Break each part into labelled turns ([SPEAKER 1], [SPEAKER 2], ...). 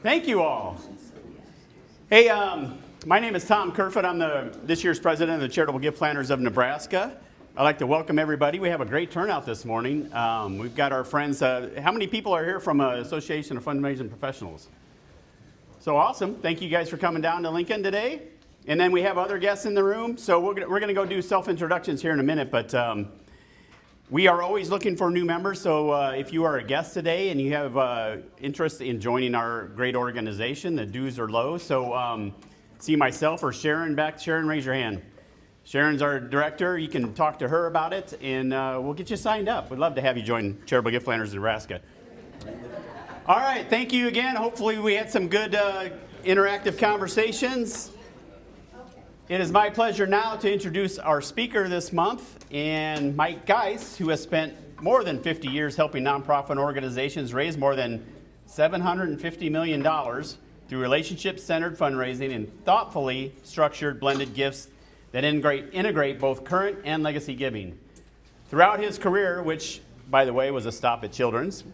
[SPEAKER 1] Thank you all. Hey, my name is Tom Kerfoot. I'm this year's president of the Charitable Gift Planners of Nebraska. I'd like to welcome everybody. We have a great turnout this morning. We've got our friends. How many people are here from Association of Fundraising Professionals? So awesome. Thank you guys for coming down to Lincoln today. And then we have other guests in the room. So we're going to go do self-introductions here in a minute. But we are always looking for new members. So if you are a guest today and you have interest in joining our great organization, the dues are low. So see myself or Sharon back. Sharon, raise your hand. Sharon's our director. You can talk to her about it, and we'll get you signed up. We'd love to have you join Charitable Gift Planners of Nebraska. All right, thank you again. Hopefully we had some good interactive conversations. It is my pleasure now to introduce our speaker this month, and Mike Geis, who has spent more than 50 years helping nonprofit organizations raise more than $750 million through relationship-centered fundraising and thoughtfully structured blended gifts that integrate both current and legacy giving. Throughout his career, which, by the way, was a stop at Children's,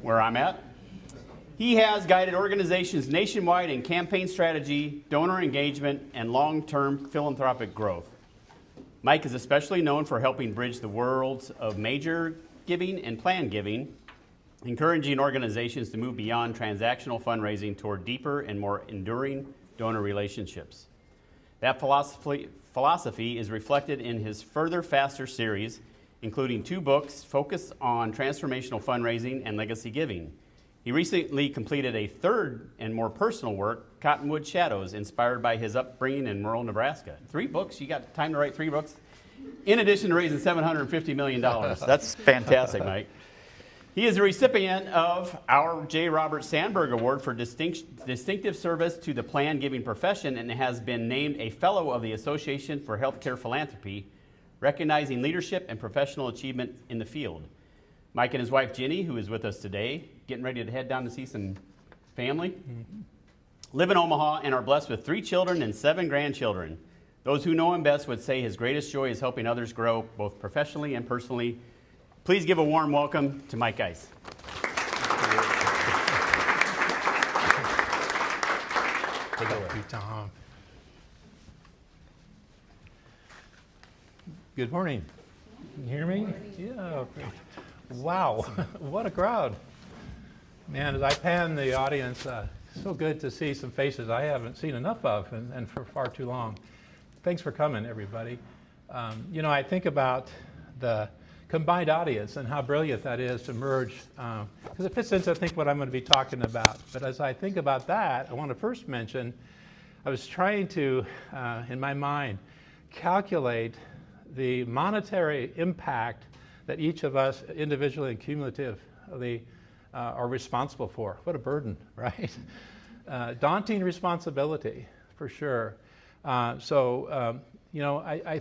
[SPEAKER 1] where I'm at, he has guided organizations nationwide in campaign strategy, donor engagement, and long-term philanthropic growth. Mike is especially known for helping bridge the worlds of major giving and planned giving, encouraging organizations to move beyond transactional fundraising toward deeper and more enduring donor relationships. That philosophy is reflected in his Further Faster series, including 2 books focused on transformational fundraising and legacy giving. He recently completed a 3rd and more personal work, Cottonwood Shadows, inspired by his upbringing in rural Nebraska. 3 books? You got time to write 3 books? In addition to raising $750 million. That's fantastic, Mike. He is a recipient of our J. Robert Sandberg Award for distinctive service to the planned giving profession and has been named a Fellow of the Association for Healthcare Philanthropy, recognizing leadership and professional achievement in the field. Mike and his wife, Ginny, who is with us today, getting ready to head down to see some family, live in Omaha and are blessed with 3 children and 7 grandchildren. Those who know him best would say his greatest joy is helping others grow, both professionally and personally. Please give a warm welcome to Mike Geis.
[SPEAKER 2] Thank you, Tom. Good morning. Can you hear me? Yeah. Wow, what a crowd. Man, as I pan the audience, so good to see some faces I haven't seen enough of and for far too long. Thanks for coming, everybody. I think about the combined audience and how brilliant that is to merge, because it fits into, I think, what I'm going to be talking about. But as I think about that, I want to first mention, I was trying to, in my mind, calculate the monetary impact that each of us individually and cumulatively are responsible for. What a burden, right? Daunting responsibility, for sure. I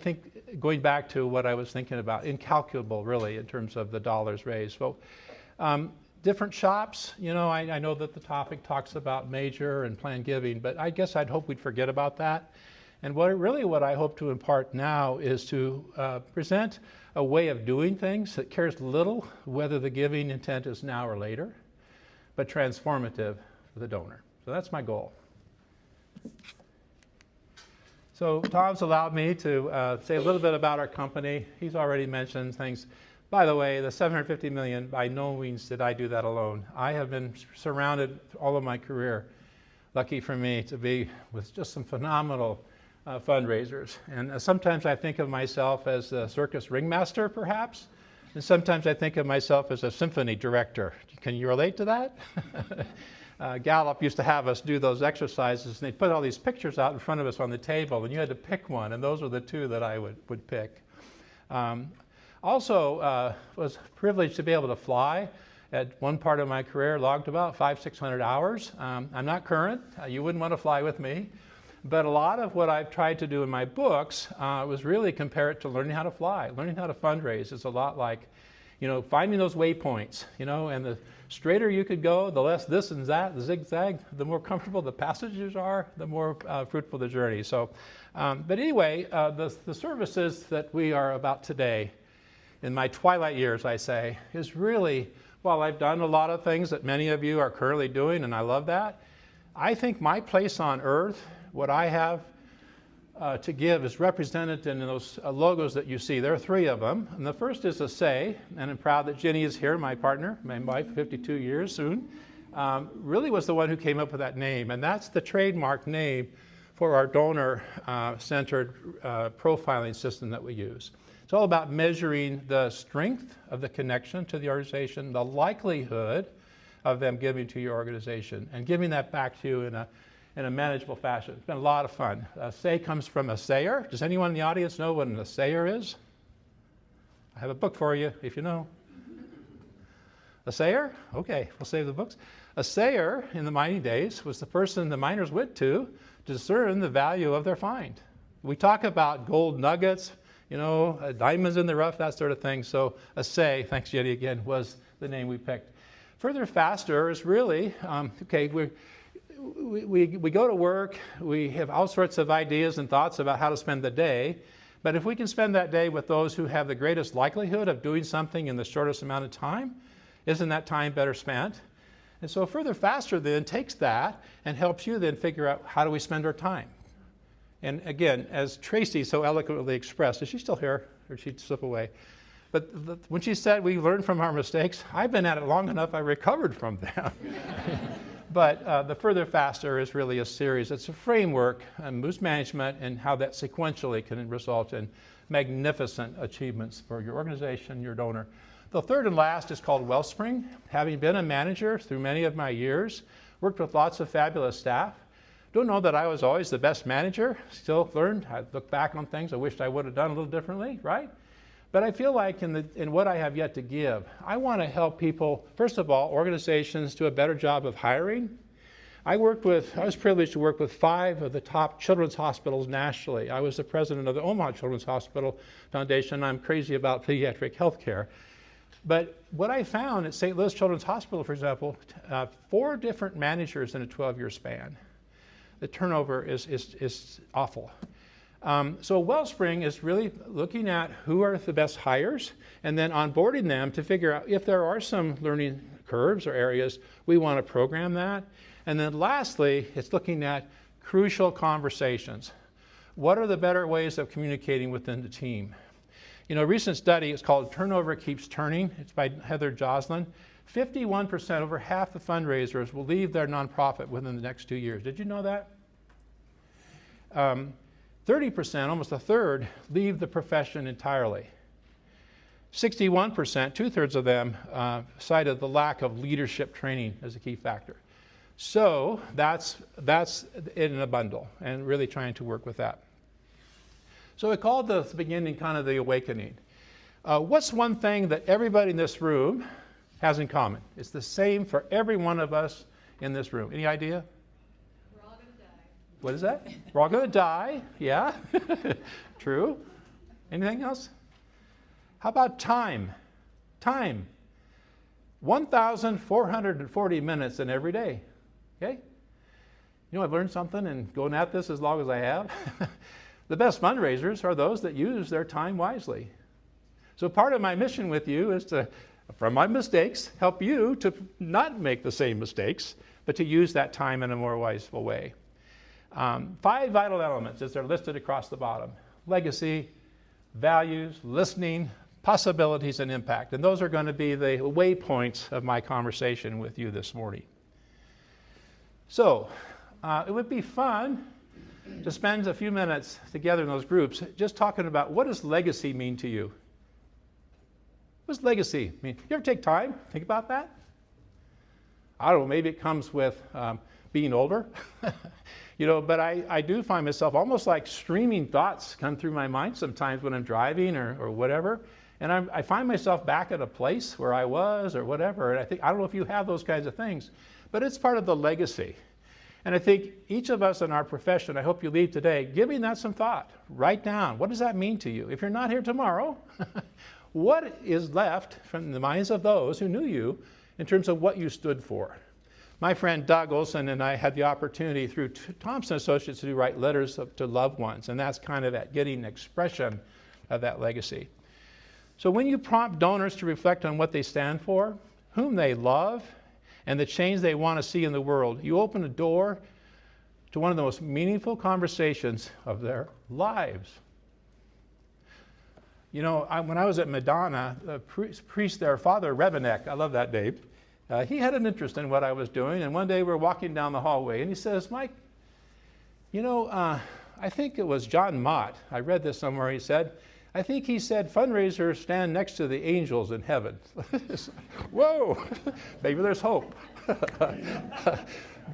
[SPEAKER 2] think going back to what I was thinking about, incalculable really in terms of the dollars raised. So different shops, I know that the topic talks about major and planned giving, but I guess I'd hope we'd forget about that. And what I hope to impart now is to present a way of doing things that cares little whether the giving intent is now or later, but transformative for the donor. So that's my goal. So Tom's allowed me to say a little bit about our company. He's already mentioned things. By the way, the $750 million, by no means did I do that alone. I have been surrounded all of my career, lucky for me, to be with just some phenomenal fundraisers. And sometimes I think of myself as the circus ringmaster, perhaps, and sometimes I think of myself as a symphony director. Can you relate to that? Gallup used to have us do those exercises, and they'd put all these pictures out in front of us on the table, and you had to pick one, and those were the 2 that I would pick. Also, was privileged to be able to fly. At one part of my career, logged about 500-600 hours. I'm not current. You wouldn't want to fly with me. But a lot of what I've tried to do in my books was really compare it to learning how to fly. Learning how to fundraise is a lot like, finding those waypoints, and the straighter you could go, the less this and that, the zigzag, the more comfortable the passages are, the more fruitful the journey. So, but anyway, the services that we are about today, in my twilight years, I say, is really, while I've done a lot of things that many of you are currently doing, and I love that, I think my place on earth, what I have to give, is represented in those logos that you see. There are 3 of them. And the first is a say, and I'm proud that Jenny is here, my partner, my wife, 52 years soon, really was the one who came up with that name. And that's the trademark name for our donor-centered profiling system that we use. It's all about measuring the strength of the connection to the organization, the likelihood of them giving to your organization, and giving that back to you in a manageable fashion. It's been a lot of fun. Say comes from assayer. Does anyone in the audience know what an assayer is? I have a book for you if you know. Assayer? Okay, we'll save the books. Assayer in the mining days was the person the miners went to discern the value of their find. We talk about gold nuggets, diamonds in the rough, that sort of thing. So assay, thanks Jenny again, was the name we picked. Further faster is really, we go to work, we have all sorts of ideas and thoughts about how to spend the day, but if we can spend that day with those who have the greatest likelihood of doing something in the shortest amount of time, isn't that time better spent? And so further faster then takes that and helps you then figure out how do we spend our time. And again, as Tracy so eloquently expressed, is she still here or did she slip away? But when she said we learn from our mistakes, I've been at it long enough, I recovered from them. But the further faster is really a series. It's a framework, moves management, and how that sequentially can result in magnificent achievements for your organization, your donor. The third and last is called Wellspring. Having been a manager through many of my years, worked with lots of fabulous staff. Don't know that I was always the best manager. Still learned. I look back on things I wished I would have done a little differently, right? But I feel like in what I have yet to give, I want to help people, first of all, organizations do a better job of hiring. I was privileged to work with 5 of the top children's hospitals nationally. I was the president of the Omaha Children's Hospital Foundation. I'm crazy about pediatric health care. But what I found at St. Louis Children's Hospital, for example, 4 different managers in a 12-year span. The turnover is awful. So Wellspring is really looking at who are the best hires and then onboarding them to figure out if there are some learning curves or areas, we want to program that. And then lastly, it's looking at crucial conversations. What are the better ways of communicating within the team? A recent study is called Turnover Keeps Turning. It's by Heather Joslin. 51%, over half the fundraisers, will leave their nonprofit within the next 2 years. Did you know that? 30%, almost a third, leave the profession entirely. 61%, 2/3 of them, cited the lack of leadership training as a key factor. So that's in a bundle, and really trying to work with that. So we called the beginning kind of the awakening. What's one thing that everybody in this room has in common? It's the same for every one of us in this room. Any idea?
[SPEAKER 3] We're all going to die.
[SPEAKER 2] What is that? We're all going to die. Yeah, true. Anything else? How about time? Time. 1,440 minutes in every day. Okay? I've learned something and going at this as long as I have. The best fundraisers are those that use their time wisely. So part of my mission with you is to, from my mistakes, help you to not make the same mistakes, but to use that time in a more wiseful way. 5 vital elements as they're listed across the bottom: legacy, values, listening, possibilities, and impact. And those are going to be the waypoints of my conversation with you this morning. So it would be fun to spend a few minutes together in those groups just talking about, what does legacy mean to you? What does legacy mean? You ever take time to think about that? I don't know, maybe it comes with being older. But I do find myself almost like streaming thoughts come through my mind sometimes when I'm driving or whatever. And I find myself back at a place where I was or whatever. And I don't know if you have those kinds of things, but it's part of the legacy. And I think each of us in our profession, I hope you leave today giving that some thought. Write down, what does that mean to you? If you're not here tomorrow, what is left from the minds of those who knew you in terms of what you stood for? My friend Doug Olson and I had the opportunity through Thompson Associates to write letters to loved ones, and that's kind of that getting expression of that legacy. So when you prompt donors to reflect on what they stand for, whom they love, and the change they want to see in the world, you open a door to one of the most meaningful conversations of their lives. You know, when I was at Madonna, the priest there, Father Rebenek, I love that name, he had an interest in what I was doing, and one day we were walking down the hallway, and he says, Mike, you know, I think it was John Mott, I read this somewhere, he said, I think he said fundraisers stand next to the angels in heaven. Whoa, maybe there's hope.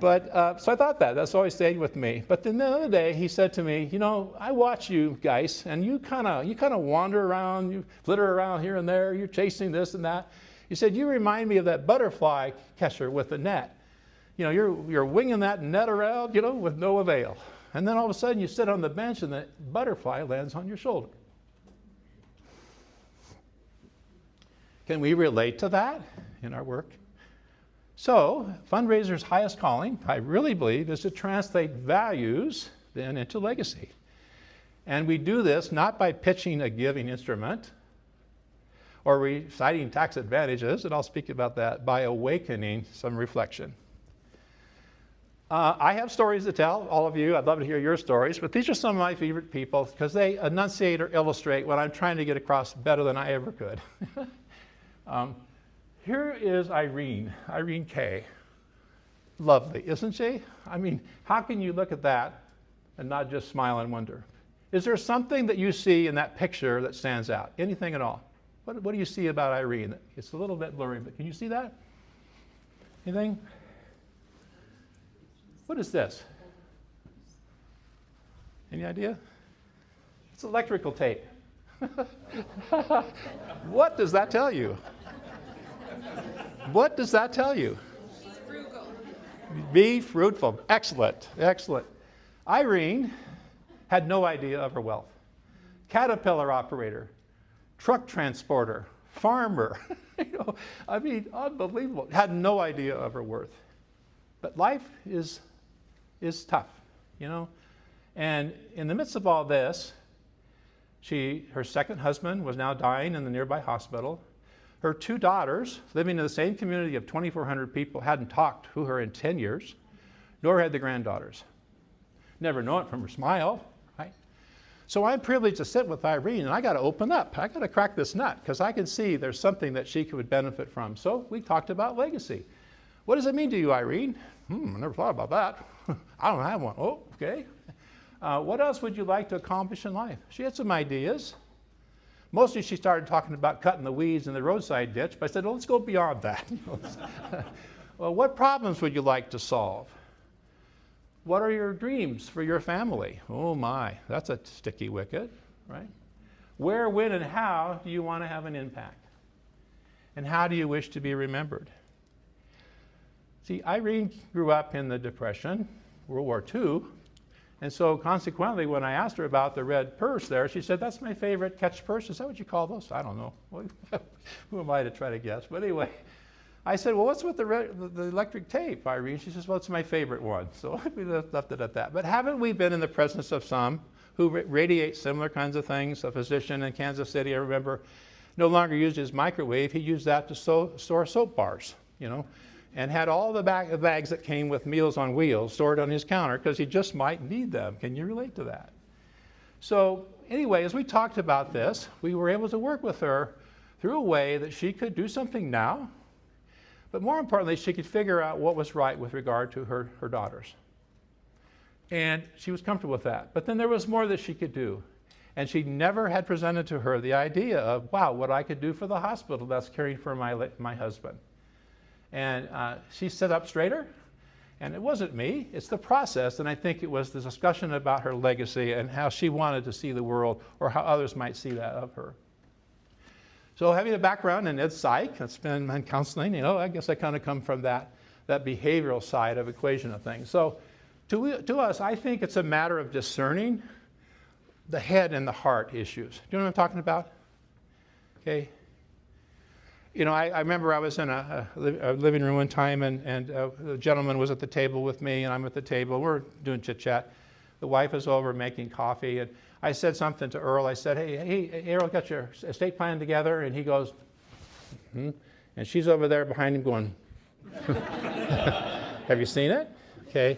[SPEAKER 2] But so I thought that's always stayed with me. But then the other day he said to me, you know, I watch you, Geis, and you kind of wander around, you flitter around here and there, you're chasing this and that. He said, you remind me of that butterfly catcher with the net. You know, you're winging that net around, you know, with no avail. And then all of a sudden you sit on the bench and the butterfly lands on your shoulder. Can we relate to that in our work? So, fundraisers' highest calling, I really believe, is to translate values then into legacy. And we do this not by pitching a giving instrument or reciting tax advantages, and I'll speak about that, by awakening some reflection. I have stories to tell, all of you. I'd love to hear your stories, but these are some of my favorite people because they enunciate or illustrate what I'm trying to get across better than I ever could. Here is Irene K. Lovely, isn't she? I mean, how can you look at that and not just smile and wonder? Is there something that you see in that picture that stands out? Anything at all? What do you see about Irene? It's a little bit blurry, but can you see that? Anything? What is this? Any idea? It's electrical tape. What does that tell you? What does that tell you?
[SPEAKER 3] She's frugal.
[SPEAKER 2] Be fruitful. Excellent, excellent. Irene had no idea of her wealth. Caterpillar operator, truck transporter, farmer. You know, I mean, unbelievable. Had no idea of her worth. But life is tough, you know. And in the midst of all this, her second husband was now dying in the nearby hospital. Her two daughters, living in the same community of 2,400 people, hadn't talked to her in 10 years, nor had the granddaughters. Never know it from her smile, right? So I'm privileged to sit with Irene, and I got to open up. I got to crack this nut, because I can see there's something that she could benefit from. So we talked about legacy. What does it mean to you, Irene? I never thought about that. I don't have one. Oh, okay. What else would you like to accomplish in life? She had some ideas. Mostly she started talking about cutting the weeds in the roadside ditch, but I said, well, let's go beyond that. Well, what problems would you like to solve? What are your dreams for your family? Oh my, that's a sticky wicket, right? Where, when, and how do you want to have an impact? And how do you wish to be remembered? See, Irene grew up in the Depression, World War II, and so consequently, when I asked her about the red purse there, she said, that's my favorite catch purse. Is that what you call those? I don't know. Who am I to try to guess? But anyway, I said, well, what's with the electric tape, Irene? She says, well, it's my favorite one. So we left it at that. But haven't we been in the presence of some who radiate similar kinds of things? A physician in Kansas City, I remember, no longer used his microwave. He used that to store soap bars, you know, and had all the bags that came with Meals on Wheels stored on his counter because he just might need them. Can you relate to that? So anyway, as we talked about this, we were able to work with her through a way that she could do something now, but more importantly, she could figure out what was right with regard to her daughters. And she was comfortable with that. But then there was more that she could do. And she never had presented to her the idea of, wow, what I could do for the hospital that's caring for my husband. And she sat up straighter, and it wasn't me, it's the process, and I think it was the discussion about her legacy and how she wanted to see the world or how others might see that of her. So having a background in ed psych, that's been in counseling, you know, I guess I kind of come from that behavioral side of equation of things. So to us, I think it's a matter of discerning the head and the heart issues. Do you know what I'm talking about? Okay. You know, I remember I was in a living room one time, and the gentleman was at the table with me, and I'm at the table. We're doing chit-chat. The wife is over making coffee, and I said something to Earl. I said, hey, Earl, got your estate plan together? And he goes, mm-hmm. And she's over there behind him going, have you seen it? Okay.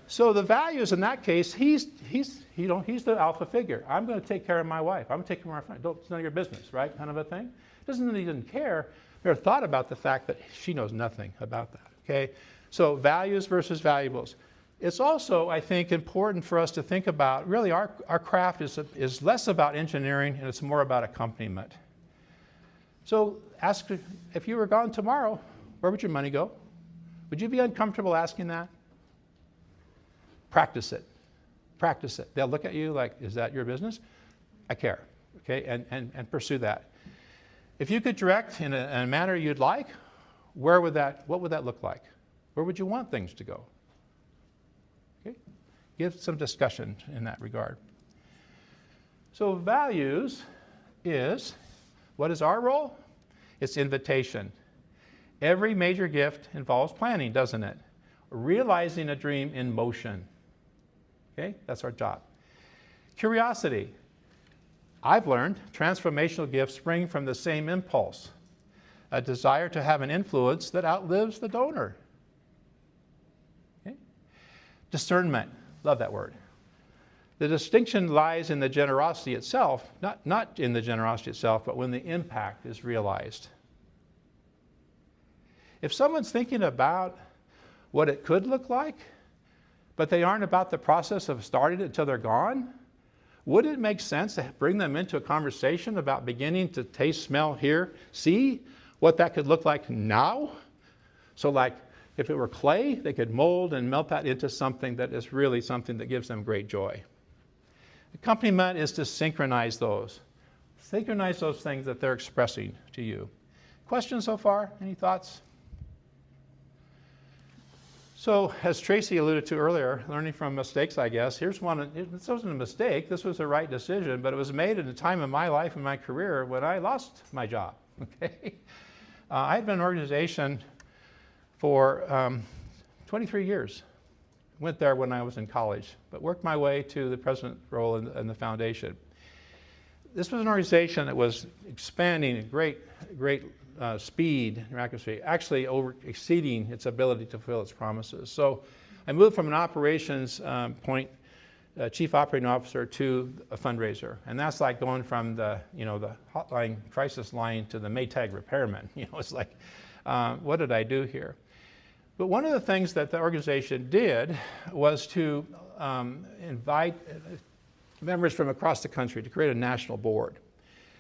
[SPEAKER 2] So the values in that case, he's the alpha figure. I'm going to take care of my wife. I'm going to take care of my family. It's none of your business, right? Kind of a thing. Doesn't mean he doesn't care. Never thought about the fact that she knows nothing about that. Okay. So values versus valuables. It's also, I think, important for us to think about, really our craft is less about engineering and it's more about accompaniment. So ask, if you were gone tomorrow, where would your money go? Would you be uncomfortable asking that? Practice it. Practice it. They'll look at you like, is that your business? I care. Okay, and pursue that. If you could direct in a manner you'd like, what would that look like? Where would you want things to go? Okay? Give some discussion in that regard. So values is, what is our role? It's invitation. Every major gift involves planning, doesn't it? Realizing a dream in motion. Okay? That's our job. Curiosity. I've learned transformational gifts spring from the same impulse, a desire to have an influence that outlives the donor. Okay? Discernment. Love that word. The distinction lies in the generosity itself, not in the generosity itself, but when the impact is realized. If someone's thinking about what it could look like, but they aren't about the process of starting it until they're gone, would it make sense to bring them into a conversation about beginning to taste, smell, hear, see what that could look like now? So like if it were clay, they could mold and melt that into something that is really something that gives them great joy. Accompaniment is to synchronize those. Synchronize those things that they're expressing to you. Questions so far? Any thoughts? So, as Tracy alluded to earlier, learning from mistakes, I guess, here's one. This wasn't a mistake. This was the right decision, but it was made at a time in my life and my career when I lost my job. Okay, I had been in an organization for 23 years. Went there when I was in college, but worked my way to the president role in the foundation. This was an organization that was expanding at great speed, miraculously, actually exceeding its ability to fulfill its promises. So I moved from an operations chief operating officer to a fundraiser. And that's like going from the hotline crisis line to the Maytag repairman. It's like, what did I do here? But one of the things that the organization did was to invite members from across the country to create a national board.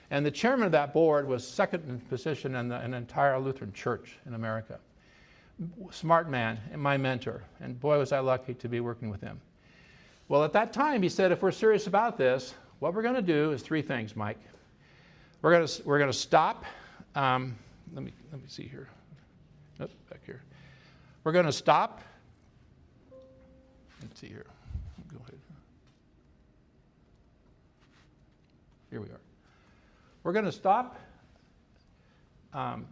[SPEAKER 2] And the chairman of that board was second in position in an entire Lutheran church in America. Smart man, and my mentor. And boy, was I lucky to be working with him. Well, at that time, he said, if we're serious about this, what we're going to do is three things, Mike. We're going to stop. Let me see here. Oh, back here. We're going to stop. Let's see here. Go ahead. Here we are. We're going to stop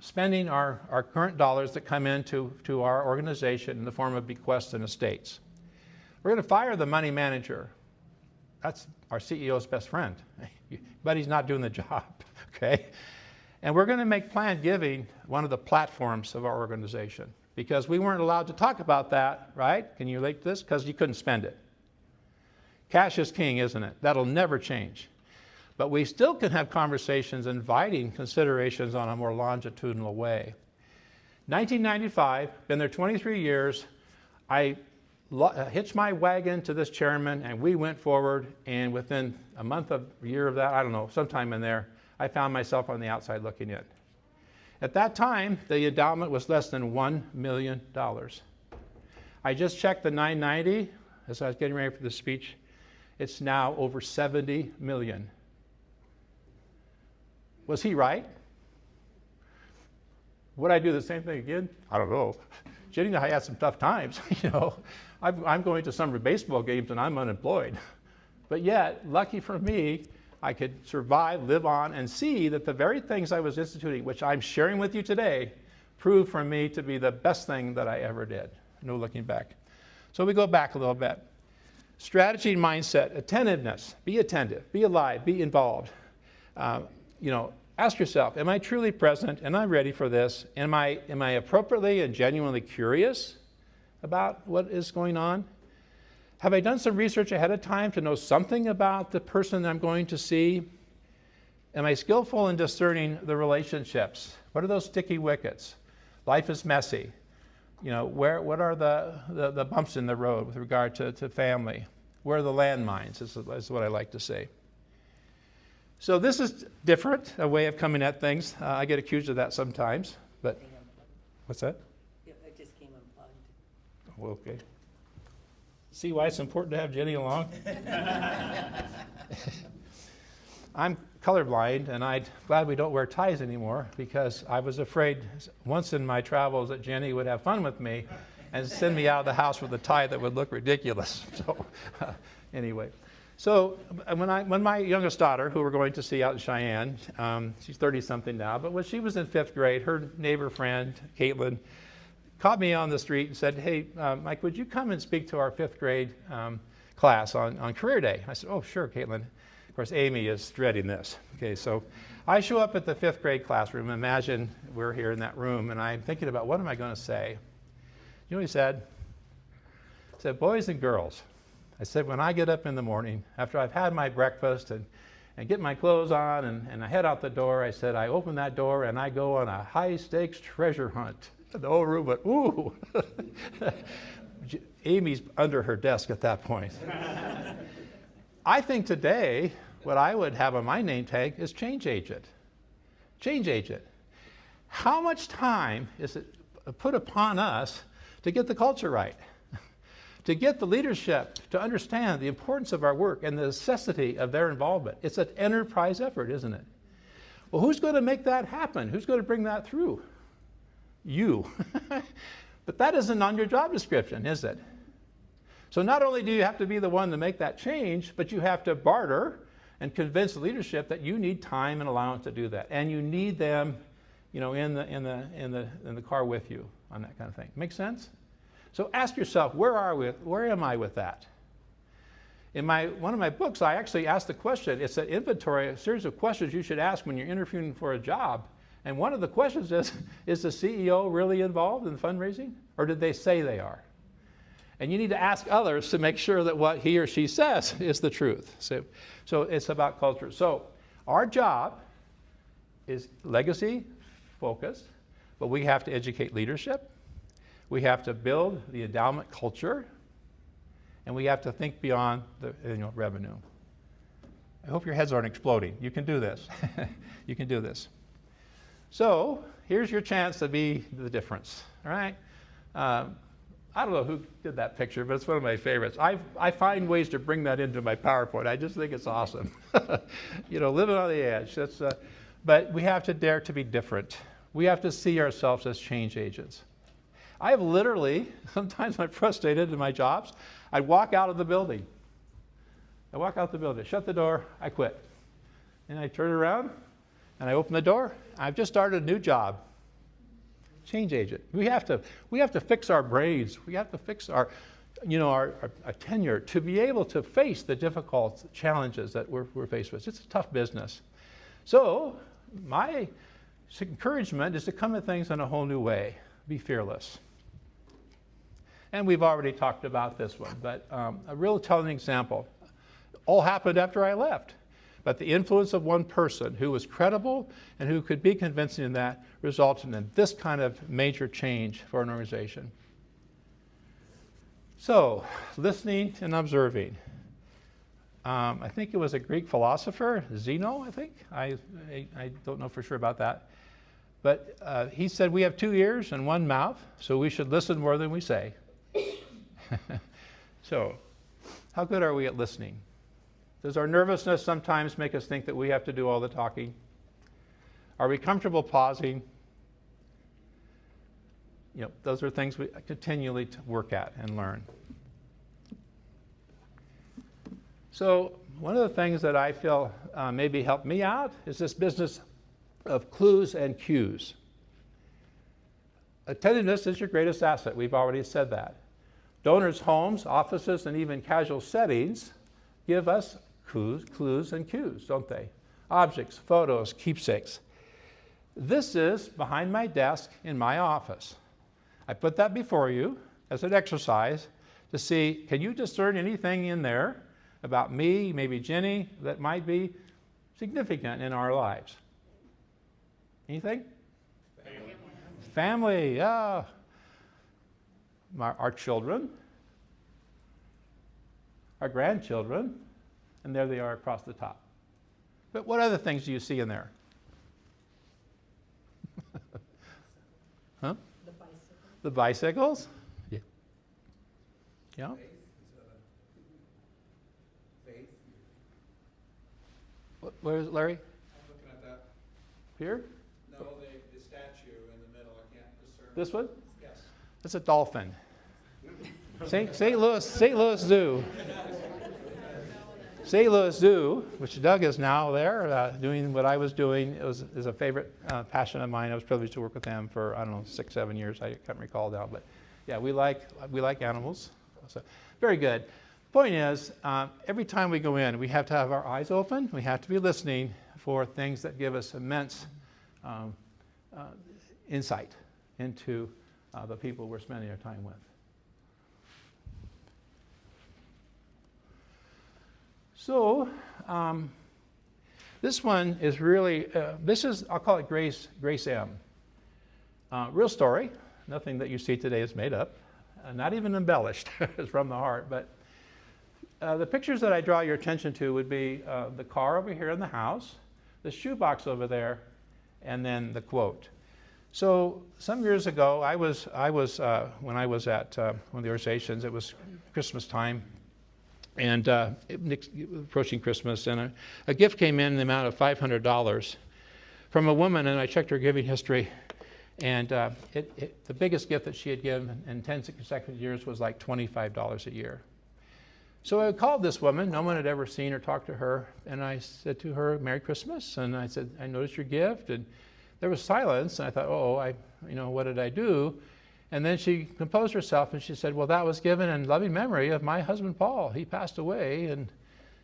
[SPEAKER 2] spending our current dollars that come into our organization in the form of bequests and estates. We're going to fire the money manager. That's our CEO's best friend, but he's not doing the job, okay? And we're going to make planned giving one of the platforms of our organization because we weren't allowed to talk about that, right? Can you relate to this? Because you couldn't spend it. Cash is king, isn't it? That'll never change. But we still can have conversations inviting considerations on a more longitudinal way. 1995, been there 23 years, I hitched my wagon to this chairman and we went forward, and within a year of that, I don't know, sometime in there, I found myself on the outside looking in. At that time, the endowment was less than $1 million. I just checked the 990 as I was getting ready for the speech. It's now over 70 million. Was he right? Would I do the same thing again? I don't know. Jenny and I had some tough times. I'm going to summer baseball games and I'm unemployed. But yet, lucky for me, I could survive, live on, and see that the very things I was instituting, which I'm sharing with you today, proved for me to be the best thing that I ever did. No looking back. So we go back a little bit. Strategy and mindset, attentiveness, be attentive, be alive, be involved. Ask yourself, am I truly present? Am I ready for this? Am I appropriately and genuinely curious about what is going on? Have I done some research ahead of time to know something about the person I'm going to see? Am I skillful in discerning the relationships? What are those sticky wickets? Life is messy. What are the bumps in the road with regard to family? Where are the landmines, is what I like to say. So this is different, a way of coming at things. I get accused of that sometimes, but what's that?
[SPEAKER 4] Yeah, it just came unplugged.
[SPEAKER 2] Well, okay. See why it's important to have Jenny along? I'm colorblind, and I'm glad we don't wear ties anymore, because I was afraid once in my travels that Jenny would have fun with me and send me out of the house with a tie that would look ridiculous. So anyway, so when my youngest daughter, who we're going to see out in Cheyenne, she's 30-something now, but when she was in 5th grade, her neighbor friend, Caitlin, caught me on the street and said, hey, Mike, would you come and speak to our 5th grade class on Career Day? I said, oh, sure, Caitlin. Of course, Amy is dreading this. Okay, so I show up at the 5th grade classroom. Imagine we're here in that room, and I'm thinking about, what am I going to say? You know what he said? He said, boys and girls. I said, when I get up in the morning, after I've had my breakfast and get my clothes on and I head out the door, I said, I open that door and I go on a high-stakes treasure hunt. The whole room went, ooh. Amy's under her desk at that point. I think today, what I would have on my name tag is change agent. Change agent. How much time is it put upon us to get the culture right? To get the leadership to understand the importance of our work and the necessity of their involvement? It's an enterprise effort, isn't it? Well, who's going to make that happen? Who's going to bring that through? You. But that isn't on your job description, is it? So not only do you have to be the one to make that change, but you have to barter and convince the leadership that you need time and allowance to do that, and you need them, in the car with you on that kind of thing. Make sense? So ask yourself, where am I with that? In one of my books, I actually asked the question. It's an inventory, a series of questions you should ask when you're interviewing for a job. And one of the questions is the CEO really involved in fundraising, or did they say they are? And you need to ask others to make sure that what he or she says is the truth. So it's about culture. So our job is legacy focused, but we have to educate leadership. We have to build the endowment culture, and we have to think beyond the revenue. I hope your heads aren't exploding. You can do this. You can do this. So here's your chance to be the difference. All right. I don't know who did that picture, but it's one of my favorites. I find ways to bring that into my PowerPoint. I just think it's awesome. Living on the edge. But we have to dare to be different. We have to see ourselves as change agents. I have literally, sometimes I'm frustrated in my jobs, I'd walk out of the building. Shut the door, I quit. And I turn around and I open the door. I've just started a new job. Change agent. We have to fix our brains. We have to fix our tenure to be able to face the difficult challenges that we're faced with. It's a tough business. So my encouragement is to come at things in a whole new way. Be fearless. And we've already talked about this one, but a real telling example. All happened after I left. But the influence of one person who was credible and who could be convincing in that resulted in this kind of major change for an organization. So, listening and observing. I think it was a Greek philosopher, Zeno, I think. I don't know for sure about that. But he said we have 2 ears and 1 mouth, so we should listen more than we say. So, how good are we at listening? Does our nervousness sometimes make us think that we have to do all the talking? Are we comfortable pausing? Those are things we continually work at and learn. So one of the things that I feel maybe helped me out is this business of clues and cues. Attentiveness is your greatest asset. We've already said that. Donors' homes, offices, and even casual settings give us clues and cues, don't they? Objects, photos, keepsakes. This is behind my desk in my office. I put that before you as an exercise to see, can you discern anything in there about me, maybe Jenny, that might be significant in our lives? Anything? Family, yeah. Our children, our grandchildren, and there they are across the top. But what other things do you see in there? Huh?
[SPEAKER 4] The bicycle.
[SPEAKER 2] The bicycles? Yeah. Yeah.
[SPEAKER 5] Faith.
[SPEAKER 2] Where's Larry?
[SPEAKER 5] I'm looking at that.
[SPEAKER 2] Here?
[SPEAKER 5] No, the statue in the middle, I can't discern.
[SPEAKER 2] This one?
[SPEAKER 5] Yes.
[SPEAKER 2] That's a dolphin. St. Louis Zoo. St. Louis Zoo, which Doug is now there doing what I was doing, is a favorite passion of mine. I was privileged to work with them for, 6, 7 years. I can't recall now, but yeah, we like animals. So, very good. Point is, every time we go in, we have to have our eyes open. We have to be listening for things that give us immense insight into the people we're spending our time with. So this one is really, I'll call it Grace M. Real story, nothing that you see today is made up, not even embellished, it's from the heart, but the pictures that I draw your attention to would be the car over here in the house, the shoebox over there, and then the quote. So some years ago, I was when I was at one of the organizations, it was Christmas time, and approaching Christmas, and a gift came in the amount of $500 from a woman, and I checked her giving history, and the biggest gift that she had given in 10 consecutive years was like $25 a year. So I called this woman. No one had ever seen or talked to her, and I said to her, "Merry Christmas," and I said, "I noticed your gift," and there was silence, and I thought, what did I do? And then she composed herself and she said, "Well, that was given in loving memory of my husband, Paul. He passed away, and,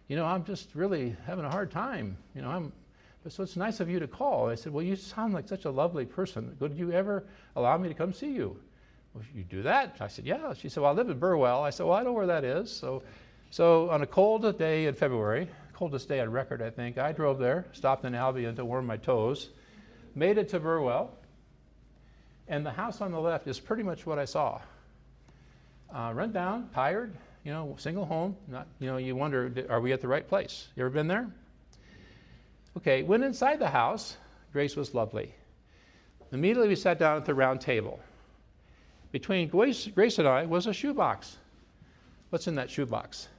[SPEAKER 2] I'm just really having a hard time. So it's nice of you to call." I said, "Well, you sound like such a lovely person. Would you ever allow me to come see you?" "Well, you do that?" I said, "Yeah." She said, "Well, I live in Burwell." I said, "Well, I know where that is." So on a cold day in February, coldest day on record, I think, I drove there, stopped in Albion to warm my toes, made it to Burwell. And the house on the left is pretty much what I saw. Run down, tired, single home. You wonder, are we at the right place? You ever been there? Okay, went inside the house. Grace was lovely. Immediately we sat down at the round table. Between Grace and I was a shoebox. What's in that shoebox?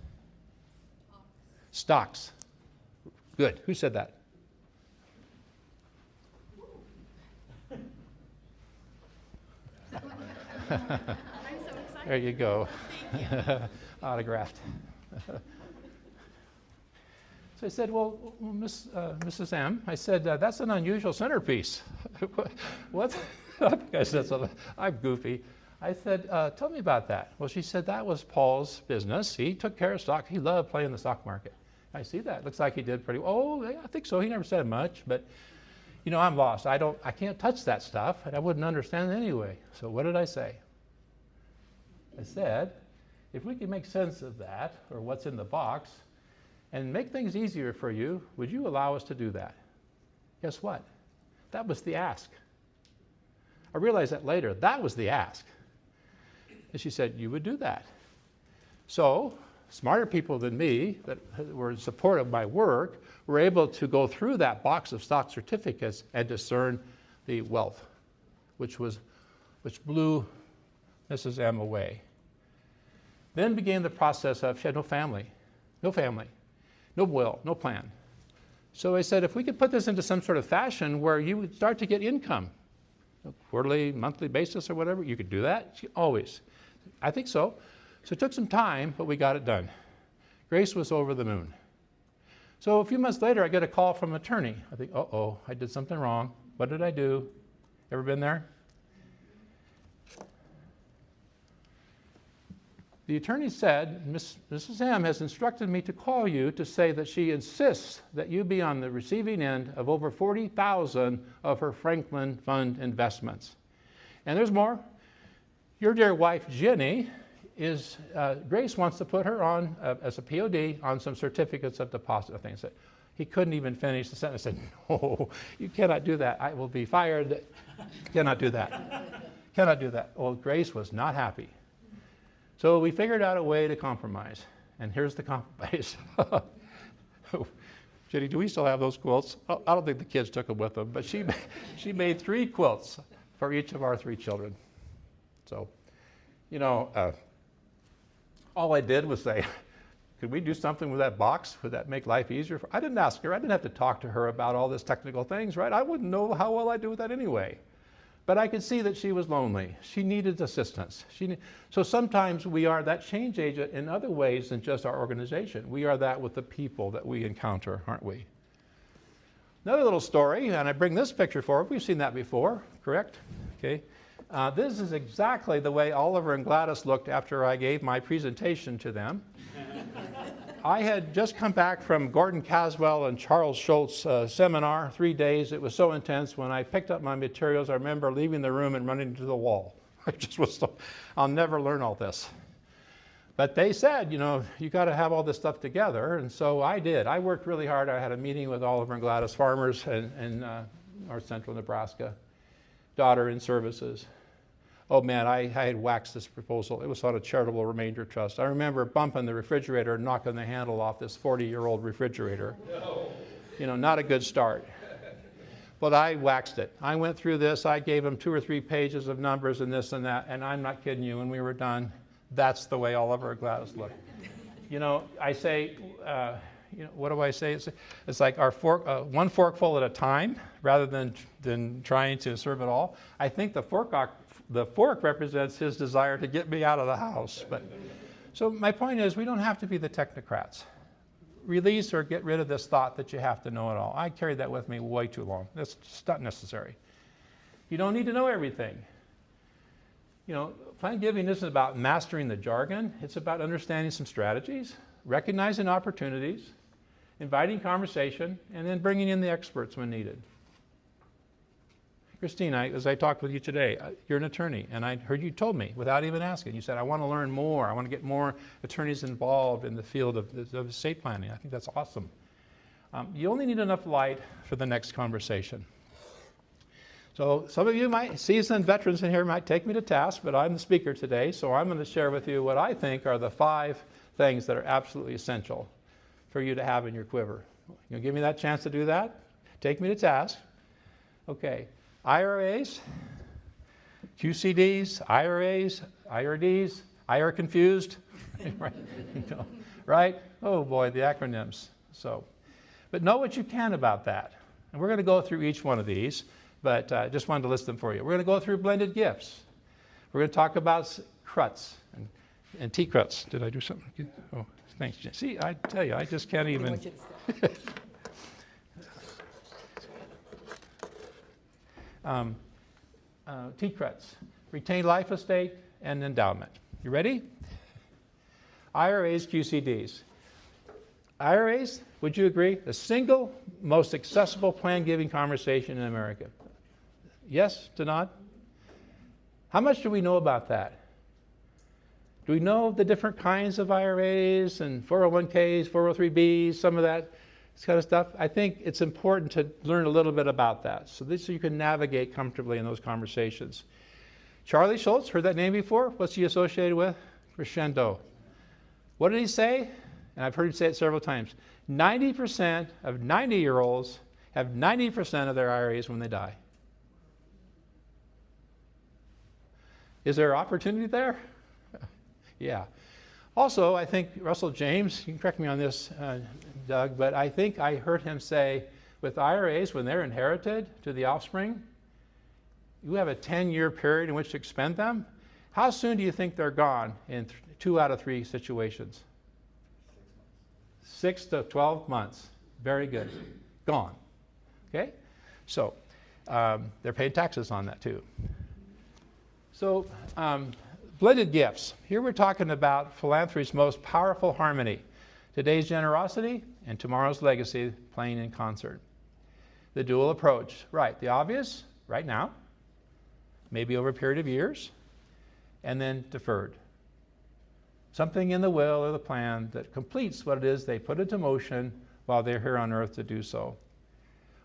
[SPEAKER 2] Stocks. Good. Who said that?
[SPEAKER 3] I'm so excited.
[SPEAKER 2] There you go.
[SPEAKER 3] Thank you.
[SPEAKER 2] Autographed. So I said, "Well, Mrs. M," I said, "that's an unusual centerpiece." What? I said, I'm goofy. I said, "Tell me about that." Well, she said, "That was Paul's business. He took care of stock. He loved playing the stock market." I see that. Looks like he did pretty well. "Oh, yeah, I think so. He never said much, but I'm lost. I can't touch that stuff, and I wouldn't understand it anyway." So what did I say? I said, "If we can make sense of that, or what's in the box, and make things easier for you, would you allow us to do that?" Guess what? That was the ask. I realized that later. That was the ask. And she said, "You would do that." So smarter people than me that were in support of my work were able to go through that box of stock certificates and discern the wealth, which blew Mrs. M away. Then began the process of, she had no family, no will, no plan. So I said, if we could put this into some sort of fashion where you would start to get income, quarterly, monthly basis or whatever, you could do that? She always. I think so. So it took some time, but we got it done. Grace was over the moon. So a few months later, I get a call from an attorney. I think, I did something wrong. What did I do? Ever been there? The attorney said, Mrs. M has instructed me to call you to say that she insists that you be on the receiving end of over $40,000 of her Franklin Fund investments. And there's more. Your dear wife, Jenny, is Geis wants to put her on, as a POD, on some certificates of deposit of things. He couldn't even finish the sentence. I said, no, you cannot do that. I will be fired. Cannot do that. Cannot do that. Well, Geis was not happy. So we figured out a way to compromise. And here's the compromise. Jenny, do we still have those quilts? Oh, I don't think the kids took them with them, but she made 3 quilts for each of our 3 children. So, you know, all I did was say, could we do something with that box? Would that make life easier? I didn't ask her. I didn't have to talk to her about all this technical things, right? I wouldn't know how well I'd do with that anyway. But I could see that she was lonely. She needed assistance. So sometimes we are that change agent in other ways than just our organization. We are that with the people that we encounter, aren't we? Another little story, and I bring this picture forward. We've seen that before, correct? Okay. This is exactly the way Oliver and Gladys looked after I gave my presentation to them. I had just come back from Gordon Caswell and Charles Schultz seminar, 3 days. It was so intense. When I picked up my materials, I remember leaving the room and running to the wall. I just was so, I'll never learn all this. But they said, you know, you got to have all this stuff together. And so I did. I worked really hard. I had a meeting with Oliver and Gladys farmers in North Central Nebraska, daughter in services. Oh man, I had waxed this proposal. It was on a charitable remainder trust. I remember bumping the refrigerator and knocking the handle off this 40-year-old refrigerator. No. You know, not a good start. But I waxed it. I went through this. I gave them 2 or 3 pages of numbers and this and that. And I'm not kidding you. When we were done, that's the way Oliver and Gladys looked. You know, I say, you know, what do I say? It's like our fork, one forkful at a time, rather than trying to serve it all. I think the fork represents his desire to get me out of the house. But so my point is, we don't have to be the technocrats. Release or get rid of this thought that you have to know it all. I carried that with me way too long. That's just not necessary. You don't need to know everything. You know, plan giving isn't about mastering the jargon. It's about understanding some strategies, recognizing opportunities, inviting conversation, and then bringing in the experts when needed. Christine, as I talked with you today, you're an attorney, and I heard you told me without even asking. You said, I want to learn more. I want to get more attorneys involved in the field of estate planning. I think that's awesome. You only need enough light for the next conversation. So some of you seasoned veterans in here might take me to task, but I'm the speaker today, so I'm going to share with you what I think are the 5 things that are absolutely essential for you to have in your quiver. You'll give me that chance to do that? Take me to task. Okay. IRAs, QCDs, IRAs, IRDs, IR confused, right? You know, right? Oh boy, the acronyms. So, but know what you can about that. And we're going to go through each one of these, but I just wanted to list them for you. We're going to go through blended gifts. We're going to talk about CRUTs and T-CRUTs. Did I do something? Oh, thanks, Jen. See, I tell you, I just can't even. T-CRUTs, retained life estate, and endowment. You ready? IRAs, QCDs. IRAs, would you agree, the single most accessible plan giving conversation in America? Yes to nod? How much do we know about that? Do we know the different kinds of IRAs and 401ks, 403bs, some of that kind of stuff? I think it's important to learn a little bit about that so you can navigate comfortably in those conversations. Charlie Schultz, heard that name before? What's he associated with? Crescendo. What did he say? And I've heard him say it several times. 90% of 90-year-olds have 90% of their IRAs when they die. Is there opportunity there? Yeah. Also, I think Russell James, you can correct me on this, Doug, but I think I heard him say with IRAs, when they're inherited to the offspring, you have a 10-year period in which to expend them. How soon do you think they're gone in 2 out of 3 situations? 6 to 12 months. Very good. Gone. Okay? So they're paying taxes on that too. So blended gifts. Here we're talking about philanthropy's most powerful harmony. Today's generosity and tomorrow's legacy playing in concert. The dual approach. Right, the obvious, right now, maybe over a period of years, and then deferred. something in the will or the plan that completes what it is they put into motion while they're here on earth to do so.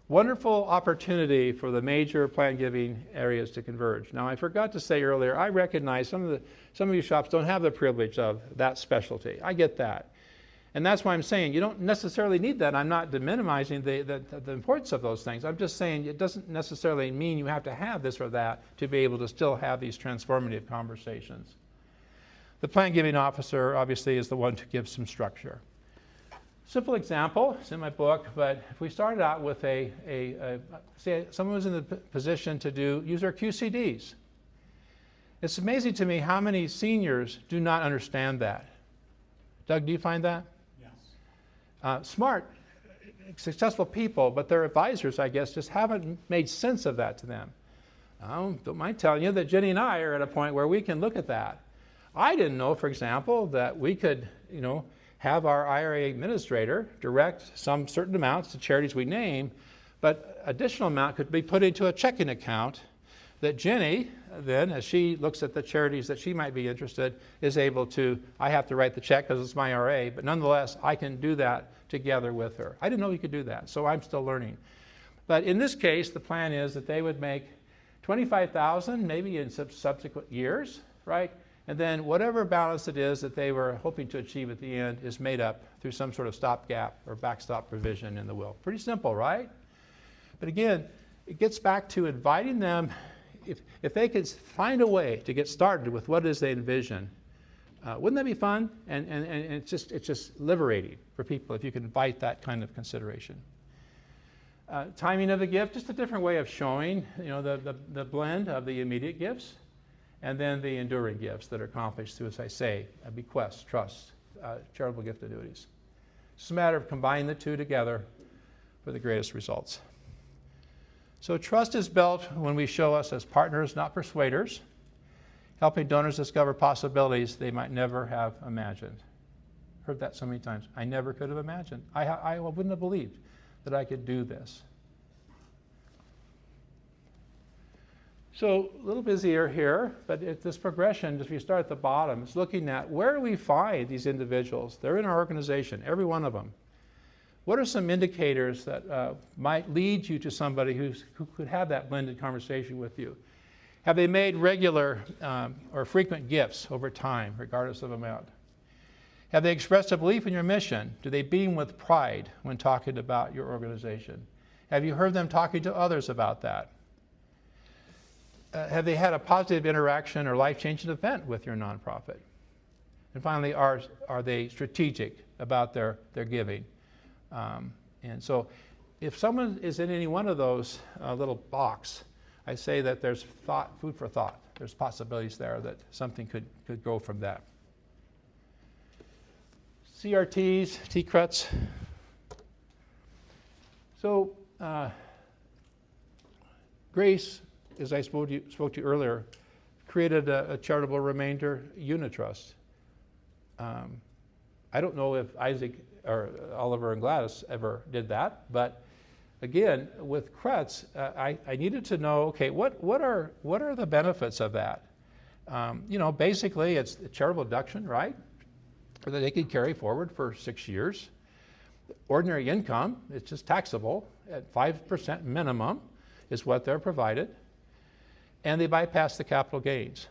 [SPEAKER 2] Wonderful opportunity for the major plan giving areas to converge. Now, I forgot to say earlier, I recognize some of you shops don't have the privilege of that specialty. I get that. And that's why I'm saying you don't necessarily need that. I'm not minimizing the importance of those things. I'm just saying it doesn't necessarily mean you have to have this or that to be able to still have these transformative conversations. The plan giving officer obviously is the one to give some structure. Simple example, it's in my book, but if we started out with say someone was in the position to use our QCDs. It's amazing to me how many seniors do not understand that. Doug, do you find that? Yes. Smart, successful people, but their advisors, I guess, just haven't made sense of that to them. Don't mind telling you that Jenny and I are at a point where we can look at that. I didn't know, for example, that we could, have our IRA administrator direct some certain amounts to charities we name, but additional amount could be put into a checking account that Jenny then, as she looks at the charities that she might be interested, is able to, I have to write the check because it's my IRA, but nonetheless, I can do that together with her. I didn't know you could do that, so I'm still learning. But in this case, the plan is that they would make $25,000 maybe in subsequent years, right? And then whatever balance it is that they were hoping to achieve at the end is made up through some sort of stopgap or backstop provision in the will. Pretty simple, right? But again, it gets back to inviting them, if they could find a way to get started with what it is they envision, wouldn't that be fun? And it's just liberating for people if you can invite that kind of consideration. Timing of the gift, just a different way of showing, the blend of the immediate gifts and then the enduring gifts that are accomplished through, as I say, bequests, trusts, charitable gift annuities. It's a matter of combining the two together for the greatest results. So trust is built when we show us as partners, not persuaders, helping donors discover possibilities they might never have imagined. Heard that so many times. I never could have imagined. I wouldn't have believed that I could do this. So a little busier here, but at this progression, if you start at the bottom, it's looking at where do we find these individuals? They're in our organization, every one of them. What are some indicators that might lead you to somebody who could have that blended conversation with you? Have they made regular or frequent gifts over time, regardless of amount? Have they expressed a belief in your mission? Do they beam with pride when talking about your organization? Have you heard them talking to others about that? Have they had a positive interaction or life-changing event with your nonprofit? And finally, are they strategic about their giving? And so if someone is in any one of those little box, I say that there's food for thought. There's possibilities there that something could go from that. CRTs, TCRETs. So Geis, as I spoke to you earlier, created a charitable remainder unit trust. I don't know if Isaac or Oliver and Gladys ever did that, but again, with CRETs, I needed to know, okay, what are the benefits of that? Basically it's a charitable deduction, right? That they could carry forward for 6 years. Ordinary income, it's just taxable at 5% minimum is what they're provided. And they bypass the capital gains.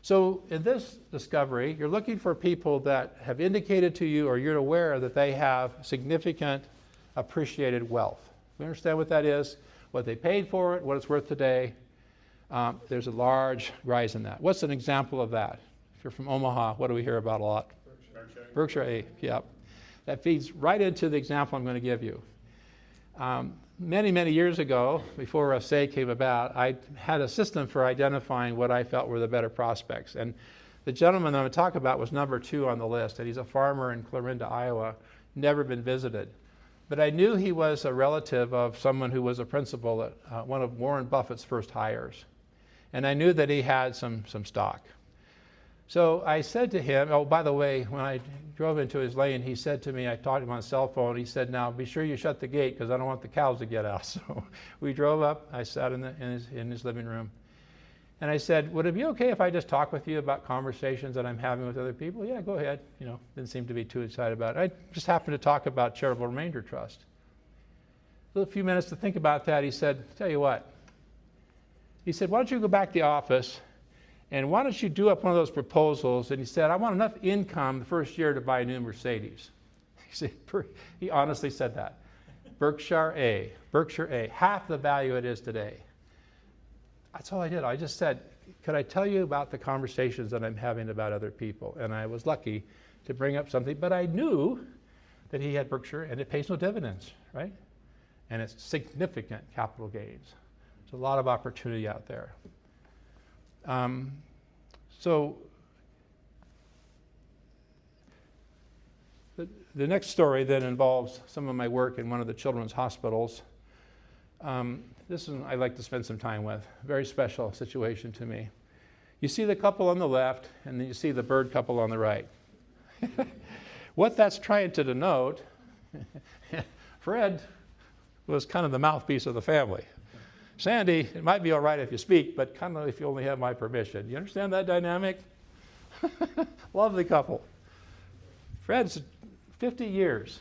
[SPEAKER 2] So in this discovery, you're looking for people that have indicated to you or you're aware that they have significant appreciated wealth. We understand what that is, what they paid for it, what it's worth today. There's a large rise in that. What's an example of that? If you're from Omaha, what do we hear about a lot? Berkshire A, yeah. That feeds right into the example I'm going to give you. Many, many years ago, before FCEP came about, I had a system for identifying what I felt were the better prospects. And the gentleman that I'm going to talk about was number 2 on the list, and he's a farmer in Clarinda, Iowa, never been visited. But I knew he was a relative of someone who was a principal at one of Warren Buffett's first hires. And I knew that he had some stock. So I said to him, oh, by the way, when I drove into his lane, he said to me, I talked to him on a cell phone, he said, now be sure you shut the gate because I don't want the cows to get out. So we drove up, I sat in his living room. And I said, would it be okay if I just talk with you about conversations that I'm having with other people? Yeah, go ahead. Didn't seem to be too excited about it. I just happened to talk about charitable remainder trust. A few minutes to think about that, he said, tell you what. He said, why don't you go back to the office and why don't you do up one of those proposals? And he said, I want enough income the first year to buy a new Mercedes. He honestly said that. Berkshire A, half the value it is today. That's all I did. I just said, could I tell you about the conversations that I'm having about other people? And I was lucky to bring up something, but I knew that he had Berkshire and it pays no dividends, right? And it's significant capital gains. There's a lot of opportunity out there. So the next story then involves some of my work in one of the children's hospitals. This one I like to spend some time with. Very special situation to me. You see the couple on the left, and then you see the bird couple on the right. What that's trying to denote, Fred was kind of the mouthpiece of the family. Sandy, it might be all right if you speak, but kind of if you only have my permission. You understand that dynamic? Lovely couple. Fred's 50 years,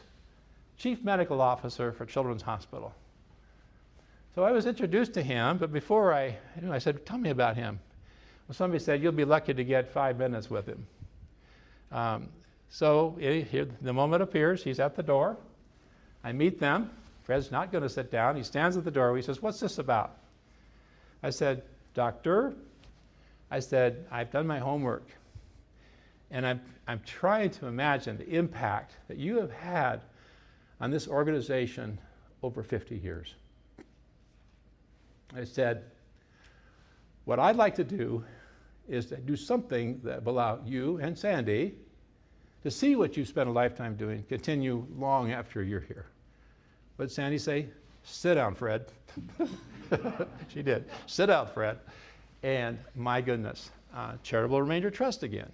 [SPEAKER 2] chief medical officer for Children's Hospital. So I was introduced to him, but before I said, tell me about him. Well, somebody said, you'll be lucky to get 5 minutes with him. So here, the moment appears, he's at the door. I meet them. Fred's not going to sit down. He stands at the doorway. He says, what's this about? I said, doctor, I've done my homework. And I'm trying to imagine the impact that you have had on this organization over 50 years. I said, what I'd like to do is to do something that will allow you and Sandy to see what you spent a lifetime doing, continue long after you're here. What did Sandy say? Sit down, Fred. She did. Sit down, Fred. And my goodness, charitable remainder trust again.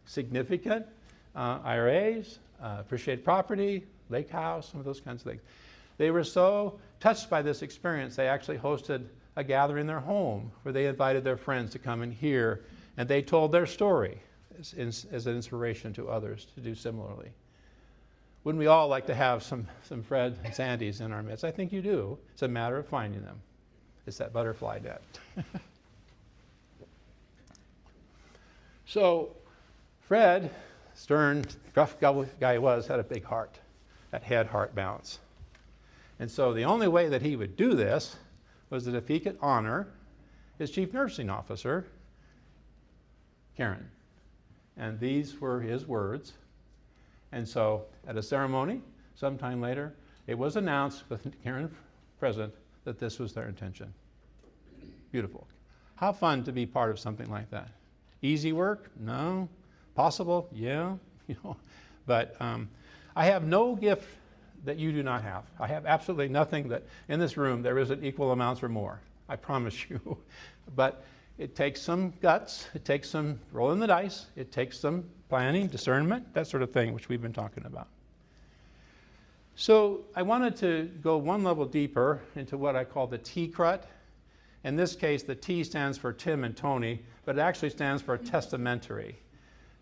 [SPEAKER 2] Significant IRAs, appreciated property, lake house, some of those kinds of things. They were so touched by this experience, they actually hosted a gathering in their home where they invited their friends to come and hear, and they told their story as an inspiration to others to do similarly. Wouldn't we all like to have some Fred and Sandys in our midst? I think you do. It's a matter of finding them. It's that butterfly net. So Fred, stern, rough guy he was, had a big heart, that head-heart balance. And so the only way that he would do this was that if he could honor his chief nursing officer, Karen. And these were his words. And so at a ceremony, sometime later, it was announced with Karen present that this was their intention. Beautiful. How fun to be part of something like that. Easy work? No. Possible? Yeah. But I have no gift that you do not have. I have absolutely nothing that in this room there isn't equal amounts or more. I promise you. But it takes some guts. It takes some rolling the dice. It takes some planning, discernment, that sort of thing, which we've been talking about. So I wanted to go one level deeper into what I call the T-CRUT. In this case, the T stands for Tim and Tony, but it actually stands for testamentary.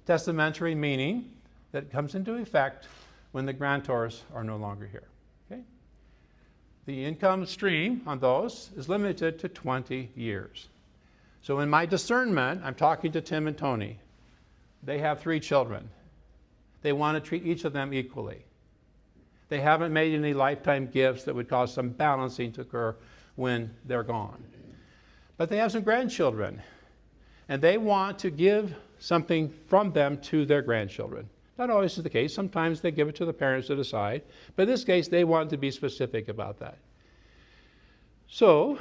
[SPEAKER 2] Testamentary meaning that it comes into effect when the grantors are no longer here. Okay? The income stream on those is limited to 20 years. So in my discernment, I'm talking to Tim and Tony. They have 3 children. They want to treat each of them equally. They haven't made any lifetime gifts that would cause some balancing to occur when they're gone. But they have some grandchildren, and they want to give something from them to their grandchildren. Not always is the case. Sometimes they give it to the parents to decide. But in this case, they want to be specific about that. So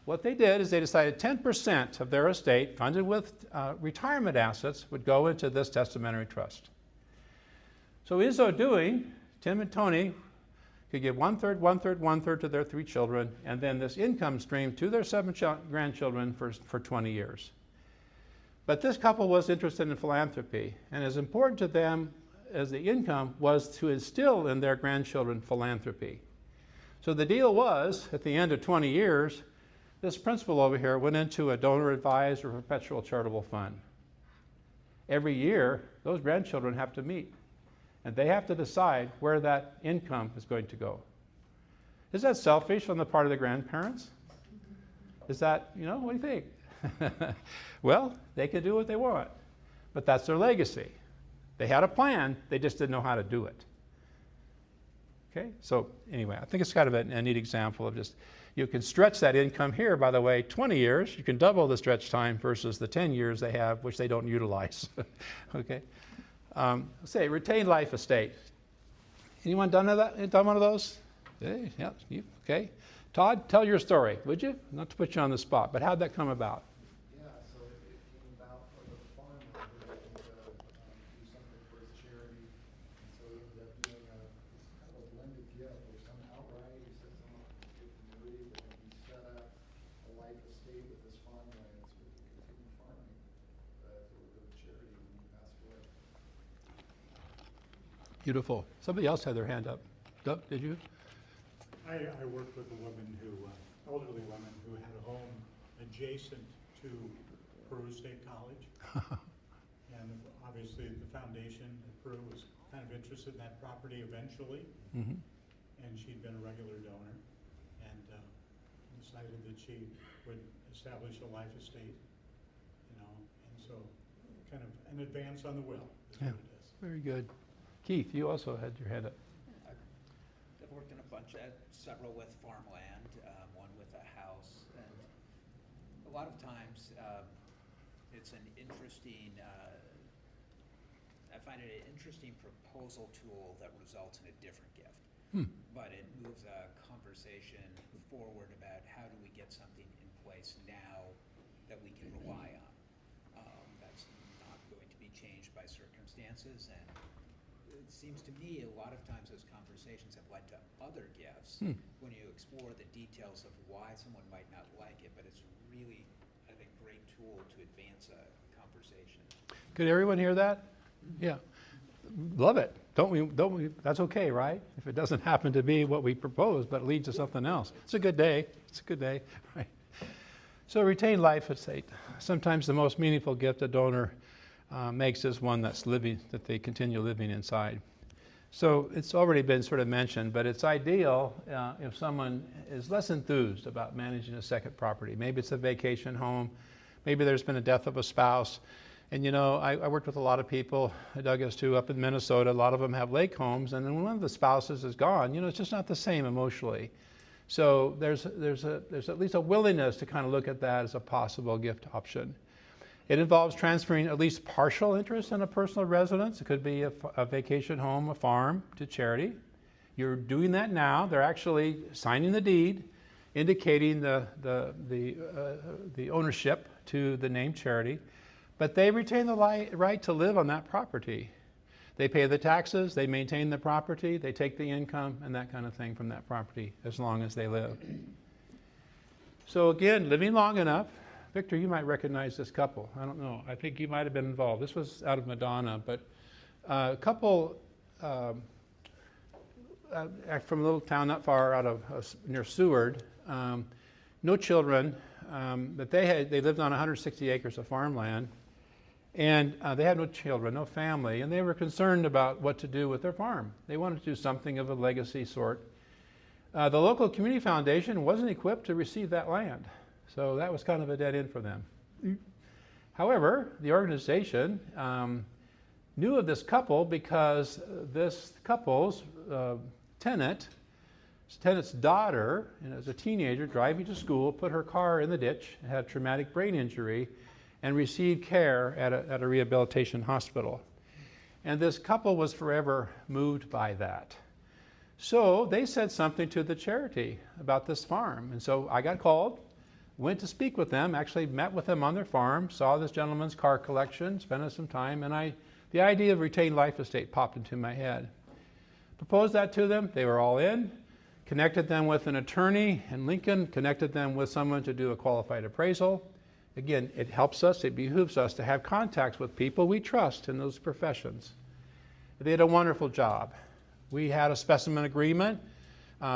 [SPEAKER 2] what they did is they decided 10% of their estate, funded with retirement assets, would go into this testamentary trust. So in so doing, Tim and Tony could give 1/3, 1/3, 1/3 to their 3 children, and then this income stream to their 7 grandchildren for 20 years. But this couple was interested in philanthropy, and as important to them as the income was to instill in their grandchildren philanthropy. So the deal was, at the end of 20 years, This principal over here went into a donor-advised or perpetual charitable fund. Every year, those grandchildren have to meet, and they have to decide where that income is going to go. Is that selfish on the part of the grandparents? Is that, what do you think? Well, they can do what they want, but that's their legacy. They had a plan, they just didn't know how to do it. Okay, so anyway, I think it's kind of a neat example of just, you can stretch that income here, by the way, 20 years, you can double the stretch time versus the 10 years they have, which they don't utilize. Okay, say retained life estate. Anyone done one of those? Hey, yeah, okay. Todd, tell your story, would you? Not to put you on the spot, but how'd that come about?
[SPEAKER 6] Yeah, so it came about from the farmer who was looking to do something for his charity. And so he ended up doing kind of a blended gift, or some outright, he said some of it was annuity, but then he set up a life estate with his farmland so he could continue farming with the charity when he passed away.
[SPEAKER 2] Beautiful. Somebody else had their hand up. Doug, did you?
[SPEAKER 7] I worked with a woman elderly woman who had a home adjacent to Peru State College. And obviously the foundation at Peru was kind of interested in that property eventually.
[SPEAKER 2] Mm-hmm.
[SPEAKER 7] And she'd been a regular donor and decided that she would establish a life estate, and so kind of an advance on the will is what it is.
[SPEAKER 2] Very good. Keith, you also had your hand up.
[SPEAKER 8] I've worked in a bunch, several with farmland, one with a house, and a lot of times it's an interesting, I find it an interesting proposal tool that results in a different gift. But it moves a conversation forward about how do we get something in place now that we can rely on. That's not going to be changed by circumstances, and it seems to me a lot of times those conversations have led to other gifts when you explore the details of why someone might not like it, but it's really, I think, a great tool to advance a conversation.
[SPEAKER 2] Could everyone hear that? Yeah. Love it. Don't we? That's okay, right? If it doesn't happen to be what we propose, but it leads to something else. It's a good day. It's a good day, right? So retained life estate. Sometimes the most meaningful gift a donor makes is one that they continue living inside. So it's already been sort of mentioned, but it's ideal if someone is less enthused about managing a second property. Maybe it's a vacation home. Maybe there's been a death of a spouse. And I worked with a lot of people, Doug has too, up in Minnesota. A lot of them have lake homes, and then when one of the spouses is gone, it's just not the same emotionally. So there's at least a willingness to kind of look at that as a possible gift option. It involves transferring at least partial interest in a personal residence. It could be a vacation home, a farm, to charity. You're doing that now. They're actually signing the deed, indicating the ownership to the named charity, but they retain the right to live on that property. They pay the taxes, they maintain the property, they take the income and that kind of thing from that property as long as they live. So again, living long enough. Victor, you might recognize this couple. I don't know. I think you might have been involved. This was out of Madonna, but a couple from a little town not far out of near Seward, no children, but they lived on 160 acres of farmland, and they had no children, no family, and they were concerned about what to do with their farm. They wanted to do something of a legacy sort. The local community foundation wasn't equipped to receive that land. So that was kind of a dead end for them. However, the organization knew of this couple because this couple's tenant's daughter, as a teenager driving to school, put her car in the ditch, had a traumatic brain injury, and received care at a rehabilitation hospital. And this couple was forever moved by that. So they said something to the charity about this farm. And so I got called, went to speak with them, actually met with them on their farm, saw this gentleman's car collection, spent some time, and the idea of retained life estate popped into my head. Proposed that to them, they were all in, connected them with an attorney in Lincoln, connected them with someone to do a qualified appraisal. Again, it helps us, it behooves us to have contacts with people we trust in those professions. They did a wonderful job. We had a specimen agreement.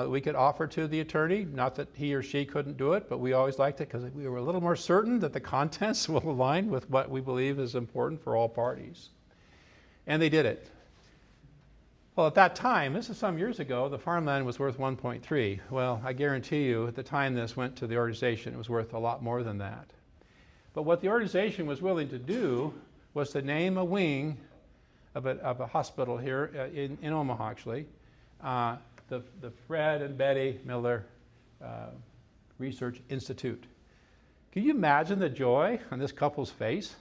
[SPEAKER 2] we could offer to the attorney. Not that he or she couldn't do it, but we always liked it because we were a little more certain that the contents will align with what we believe is important for all parties. And they did it. Well, at that time, this is some years ago, the farmland was worth 1.3. Well, I guarantee you, at the time this went to the organization, it was worth a lot more than that. But what the organization was willing to do was to name a wing of a hospital here in Omaha, actually, the Fred and Betty Miller Research Institute. Can you imagine the joy on this couple's face?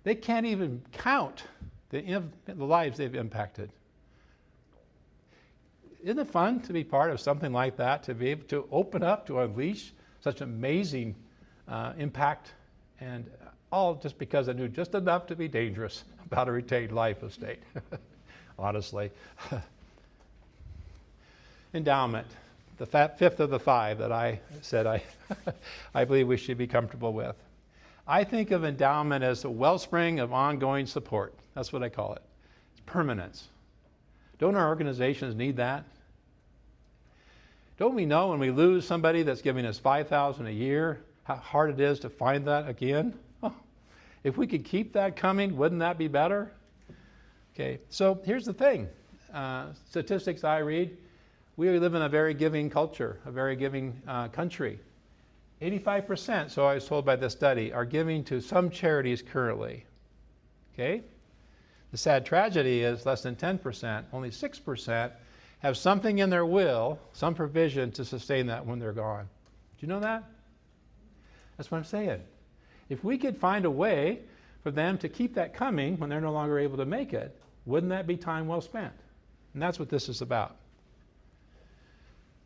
[SPEAKER 2] They can't even count the lives they've impacted. Isn't it fun to be part of something like that, to be able to open up, to unleash such amazing impact, and all just because I knew just enough to be dangerous about a retained life estate, honestly. Endowment, the fifth of the five that I said I believe we should be comfortable with. I think of endowment as a wellspring of ongoing support. That's what I call it. It's permanence. Don't our organizations need that? Don't we know when we lose somebody that's giving us $5,000 a year, how hard it is to find that again? Oh, if we could keep that coming, wouldn't that be better? Okay, so here's the thing. Statistics I read, we live in a very giving culture, a very giving country. 85%, so I was told by this study, are giving to some charities currently. Okay? The sad tragedy is less than 10%, only 6%, have something in their will, some provision to sustain that when they're gone. Do you know that? That's what I'm saying. If we could find a way for them to keep that coming when they're no longer able to make it, wouldn't that be time well spent? And that's what this is about.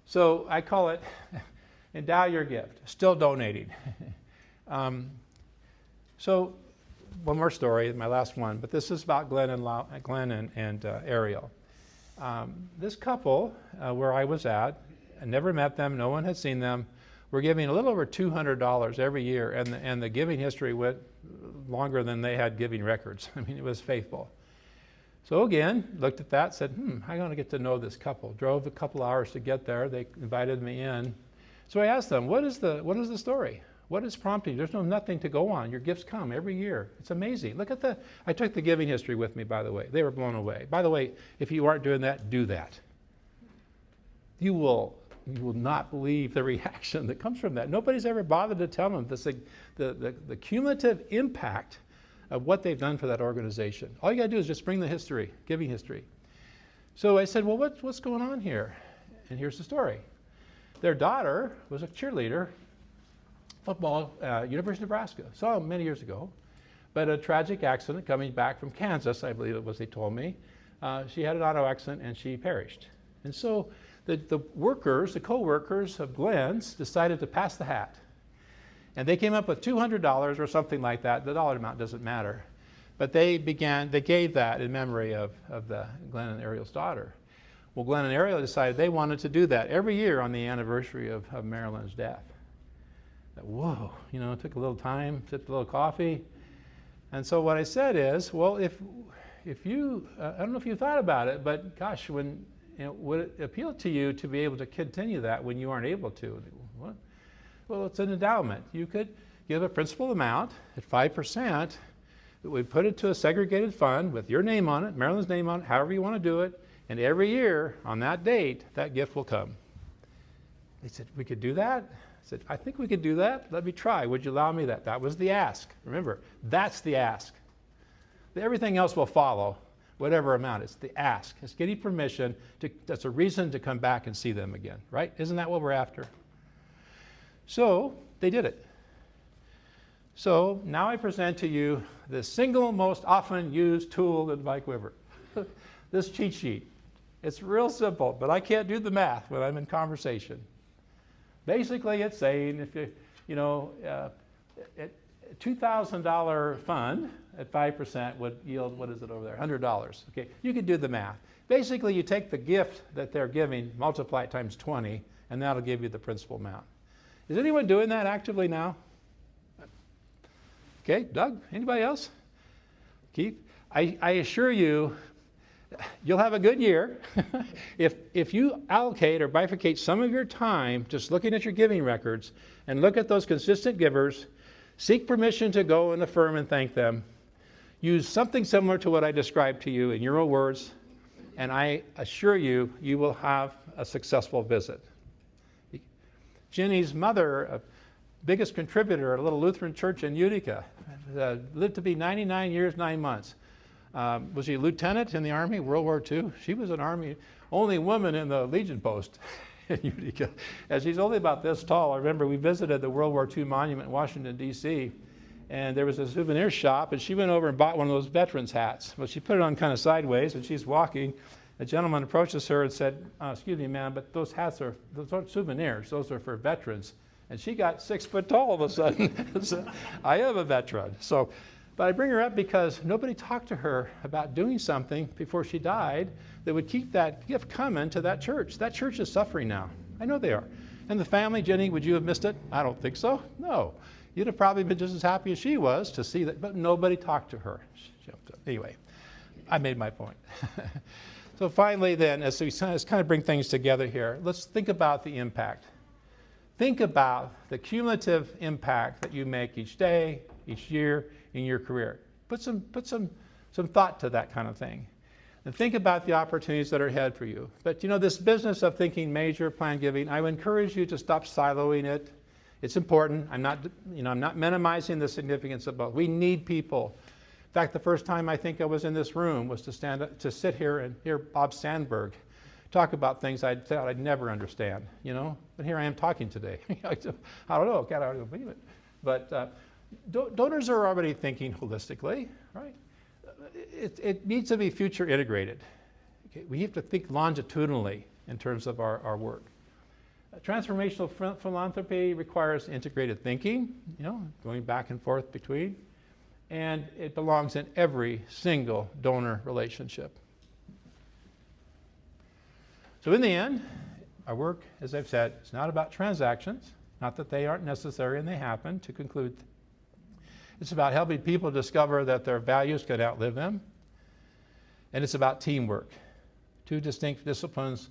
[SPEAKER 2] So I call it endow your gift, still donating. So one more story, my last one, but this is about Glenn and Ariel. This couple, where I was at, I never met them, no one had seen them, were giving a little over $200 every year, and the giving history went longer than they had giving records. I mean, it was faithful. So again, looked at that, said, I'm going to get to know this couple. Drove a couple hours to get there. They invited me in. So I asked them, what is the story? What is prompting? There's nothing to go on. Your gifts come every year. It's amazing. Look at I took the giving history with me, by the way. They were blown away. By the way, if you aren't doing that, do that. You will not believe the reaction that comes from that. Nobody's ever bothered to tell them the cumulative impact of what they've done for that organization. All you got to do is just bring the history, giving history. So I said, well, what's going on here? And here's the story. Their daughter was a cheerleader, football, University of Nebraska. Saw him many years ago, but a tragic accident coming back from Kansas, I believe it was, they told me. She had an auto accident and she perished. And so the workers, the co-workers of Glenn's decided to pass the hat. And they came up with $200 or something like that. The dollar amount doesn't matter. But they gave that in memory of the Glenn and Ariel's daughter. Well, Glenn and Ariel decided they wanted to do that every year on the anniversary of Marilyn's death. Whoa, it took a little time, sipped a little coffee. And so what I said is, well, if you, I don't know if you thought about it, but gosh, would it appeal to you to be able to continue that when you aren't able to? What? Well, it's an endowment. You could give a principal amount at 5%. We put it to a segregated fund with your name on it, Marilyn's name on it, however you want to do it. And every year on that date, that gift will come. They said, we could do that? I said, I think we could do that. Let me try. Would you allow me that? That was the ask. Remember, that's the ask. Everything else will follow, whatever amount. It's the ask. It's getting permission. That's a reason to come back and see them again, right? Isn't that what we're after? So they did it. So now I present to you the single most often used tool in Mike Weber, this cheat sheet. It's real simple, but I can't do the math when I'm in conversation. Basically, it's saying if a $2,000 fund at 5% would yield, what is it over there, $100. Okay, you could do the math. Basically, you take the gift that they're giving, multiply it times 20, and that'll give you the principal amount. Is anyone doing that actively now? Okay, Doug, anybody else? Keith? I assure you, you'll have a good year. If you allocate or bifurcate some of your time just looking at your giving records and look at those consistent givers, seek permission to go and affirm and thank them, use something similar to what I described to you in your own words, and I assure you, you will have a successful visit. Jenny's mother, biggest contributor at a little Lutheran church in Utica, lived to be 99 years, 9 months. Was she a lieutenant in the Army, World War II? She was an Army, only woman in the Legion post in Utica. And she's only about this tall. I remember we visited the World War II monument in Washington, D.C., and there was a souvenir shop, and she went over and bought one of those veterans hats. Well, she put it on kind of sideways, and she's walking. A gentleman approaches her and said, excuse me, ma'am, but those hats those aren't souvenirs. Those are for veterans. And she got 6 foot tall all of a sudden. So, I am a veteran. But I bring her up because nobody talked to her about doing something before she died that would keep that gift coming to that church. That church is suffering now. I know they are. And the family, Jenny, would you have missed it? I don't think so. No. You'd have probably been just as happy as she was to see that, but nobody talked to her. Anyway, I made my point. So finally then, as we kind of bring things together here, let's think about the impact. Think about the cumulative impact that you make each day, each year, in your career. Put some thought to that kind of thing. And think about the opportunities that are ahead for you. But this business of thinking major plan giving, I would encourage you to stop siloing it. It's important. I'm not minimizing the significance of both. We need people. In fact, the first time I think I was in this room was to sit here and hear Bob Sandberg talk about things I thought I'd never understand, But here I am talking today. I don't know, can't hardly believe it. But donors are already thinking holistically, right? It needs to be future integrated. Okay? We have to think longitudinally in terms of our work. Transformational philanthropy requires integrated thinking, going back and forth between, and it belongs in every single donor relationship. So in the end, our work, as I've said, is not about transactions, not that they aren't necessary and they happen to conclude. It's about helping people discover that their values can outlive them. And it's about teamwork, two distinct disciplines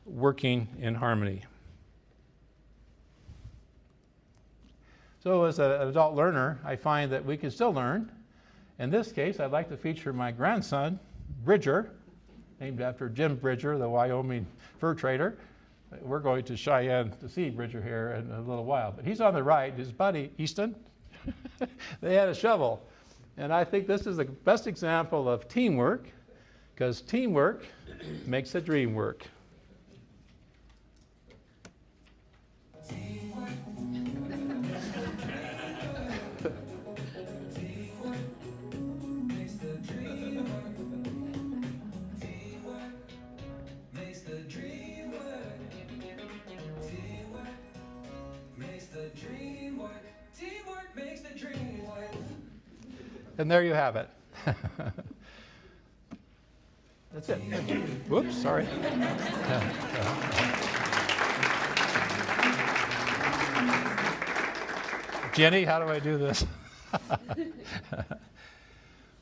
[SPEAKER 2] working in harmony. So as an adult learner, I find that we can still learn. In this case, I'd like to feature my grandson, Bridger, named after Jim Bridger, the Wyoming fur trader. We're going to Cheyenne to see Bridger here in a little while. But he's on the right, his buddy, Easton. They had a shovel. And I think this is the best example of teamwork, because teamwork makes the dream work. And there you have it. That's it. Whoops, sorry. Jenny, how do I do this?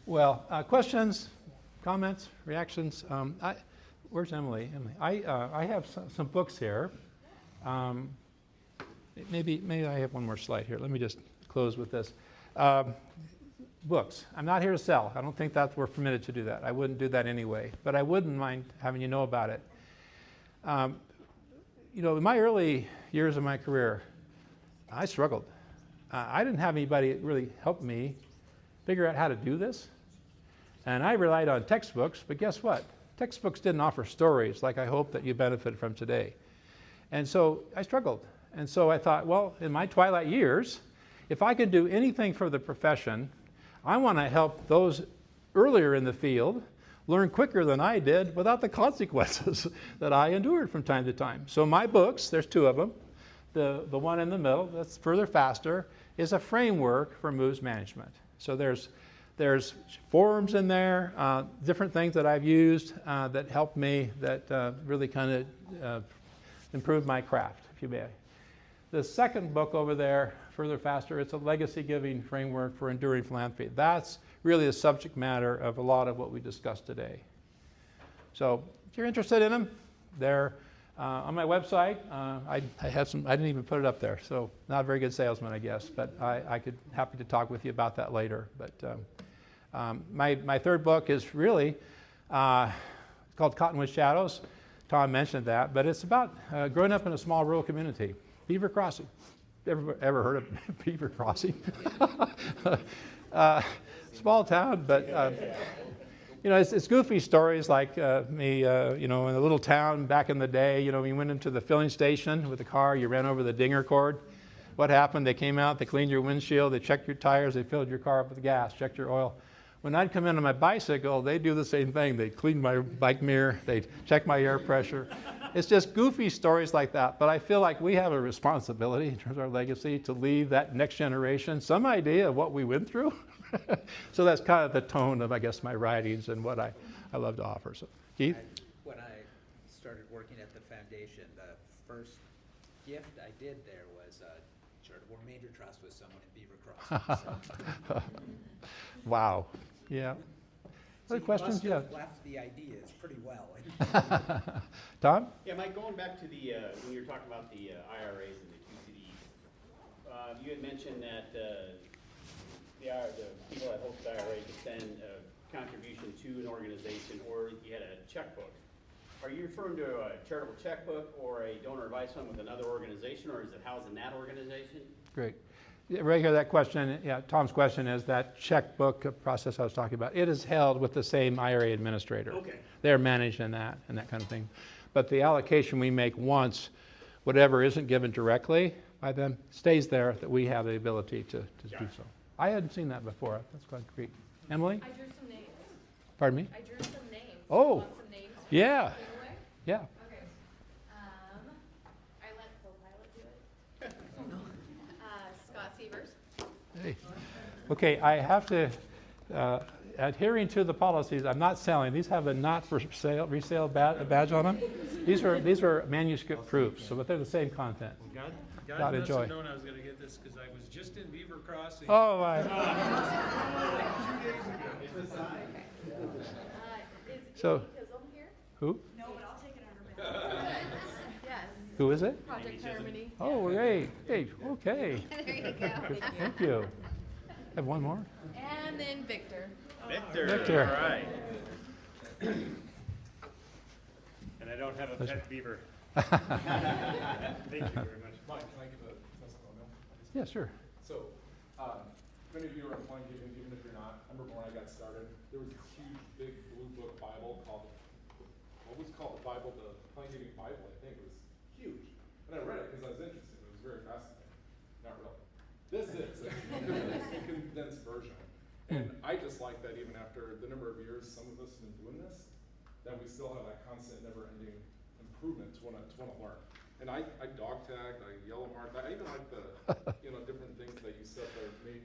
[SPEAKER 2] Well, questions, comments, reactions? Where's Emily? I have some books here. Maybe I have one more slide here. Let me just close with this. Books. I'm not here to sell. I don't think that we're permitted to do that. I wouldn't do that anyway, but I wouldn't mind having you know about it. In my early years of my career, I struggled. I didn't have anybody really help me figure out how to do this. And I relied on textbooks, but guess what? Textbooks didn't offer stories like I hope that you benefit from today. And so I struggled. And so I thought, well, in my twilight years, if I could do anything for the profession, I want to help those earlier in the field learn quicker than I did without the consequences that I endured from time to time. So my books, there's two of them. The one in the middle, that's Further Faster, is a framework for moves management. So there's forms in there, different things that I've used that help me, that really kind of improve my craft, if you may. The second book over there, Further Faster, it's a legacy giving framework for enduring philanthropy. That's really the subject matter of a lot of what we discussed today. So if you're interested in them, they're on my website. I have some. I didn't even put it up there, so not a very good salesman, I guess. But I could happy to talk with you about that later. But my third book is really it's called Cottonwood Shadows. Tom mentioned that, but it's about growing up in a small rural community, Beaver Crossing. Ever heard of Beaver Crossing? Small town, but you know, it's goofy stories like me, you know, in a little town back in the day. You know, we went into the filling station with the car, you ran over the dinger cord. What happened? They came out, they cleaned your windshield, they checked your tires, they filled your car up with gas, checked your oil. When I'd come in on my bicycle, they'd do the same thing. They'd clean my bike mirror, they'd check my air pressure. It's just goofy stories like that. But I feel like we have a responsibility in terms of our legacy to leave that next generation some idea of what we went through. So that's kind of the tone of, I guess, my writings and what I love to offer. So, Keith?
[SPEAKER 8] When I started working at the foundation, the first gift I did there was a charitable remainder trust with someone in Beaver Crossing.
[SPEAKER 2] Wow. Yeah.
[SPEAKER 8] So
[SPEAKER 2] Other questions?
[SPEAKER 8] you
[SPEAKER 2] Yeah.
[SPEAKER 8] must have left the ideas pretty well.
[SPEAKER 2] Tom?
[SPEAKER 1] Yeah, Mike, going back to the, when you were talking about the IRAs and the QCDs, you had mentioned that the people that host the IRA could send a contribution to an organization, or you had a checkbook. Are you referring to a charitable checkbook or a donor advice fund with another organization, or is it housed in that organization?
[SPEAKER 2] Great. Yeah, right here, that question, yeah, Tom's question is that checkbook process I was talking about. It is held with the same IRA administrator.
[SPEAKER 1] Okay.
[SPEAKER 2] They're managing that and that kind of thing. But the allocation we make once, whatever isn't given directly by them, stays there, that we have the ability to do so. I hadn't seen that before. That's quite great. Emily?
[SPEAKER 3] I drew some names.
[SPEAKER 2] Pardon me?
[SPEAKER 3] I drew some names.
[SPEAKER 2] Oh.
[SPEAKER 3] Want some names?
[SPEAKER 2] Yeah.
[SPEAKER 3] Right away?
[SPEAKER 2] Yeah.
[SPEAKER 3] Okay. I let co-pilot do it. Scott Sievers.
[SPEAKER 2] Hey. Okay, I have to, adhering to the policies, I'm not selling. These have a not for sale, resale badge on them. These were manuscript proofs, so but they're the same content.
[SPEAKER 9] God
[SPEAKER 2] Not
[SPEAKER 9] must
[SPEAKER 2] enjoy.
[SPEAKER 9] have known I was going to get this because I was just in Beaver Crossing
[SPEAKER 2] Oh, my.
[SPEAKER 9] 2 days ago.
[SPEAKER 3] Is
[SPEAKER 2] So-
[SPEAKER 3] Amy Kizzle here?
[SPEAKER 2] Who?
[SPEAKER 4] No, but I'll take it under
[SPEAKER 3] Yes.
[SPEAKER 2] Who is it?
[SPEAKER 3] Project Harmony.
[SPEAKER 2] Oh, great. Hey, okay.
[SPEAKER 3] There you go.
[SPEAKER 2] Thank you. Have one more?
[SPEAKER 3] And then Victor.
[SPEAKER 2] Victor.
[SPEAKER 1] All right. And I don't have a pet beaver. Thank you very much.
[SPEAKER 6] Mike, can I give a testimonial?
[SPEAKER 2] Yeah, sure.
[SPEAKER 6] So, if any of you are applying giving, even if you're not, I remember when I got started, there was this huge, big blue book Bible called, what was called the Bible, the Plain Giving Bible, I think. It was huge. And I read it because I was interested. It was very fascinating. Not really. This is it's a condensed version. And I just like that even after the number of years some of us have been doing this, that we still have that constant, never-ending improvement to want to learn. And I dog tagged, I yellow marked, I even like the different things that you said that are made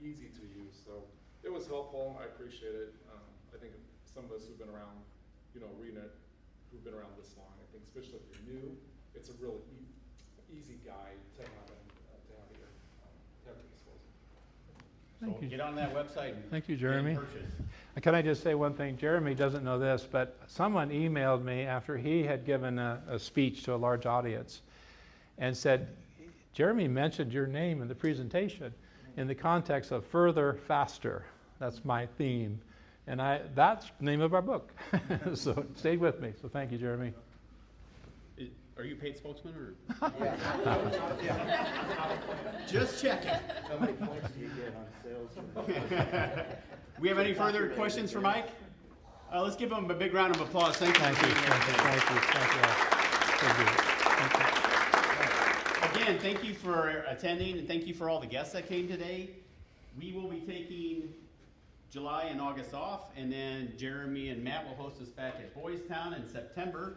[SPEAKER 6] easy to use. So it was helpful. I appreciate it. I think some of us who've been around, reading it, who've been around this long, I think especially if you're new, it's a really easy guide to have at your disposal.
[SPEAKER 2] Thank
[SPEAKER 1] So
[SPEAKER 2] you.
[SPEAKER 1] get on that website. And
[SPEAKER 2] Thank you, Jeremy.
[SPEAKER 1] purchase.
[SPEAKER 2] Can I just say one thing? Jeremy doesn't know this, but someone emailed me after he had given a speech to a large audience and said, Jeremy mentioned your name in the presentation in the context of further, faster. That's my theme. And that's the name of our book. So it stayed with me. So thank you, Jeremy.
[SPEAKER 1] Are you a paid spokesman or? Just checking.
[SPEAKER 10] How many points do you get on sales?
[SPEAKER 1] We have any further questions for Mike? Let's give him a big round of applause. Thank you.
[SPEAKER 2] Thank you. Thank you. Thank you.
[SPEAKER 1] Again, thank you for attending and thank you for all the guests that came today. We will be taking July and August off, and then Jeremy and Matt will host us back at Boys Town in September.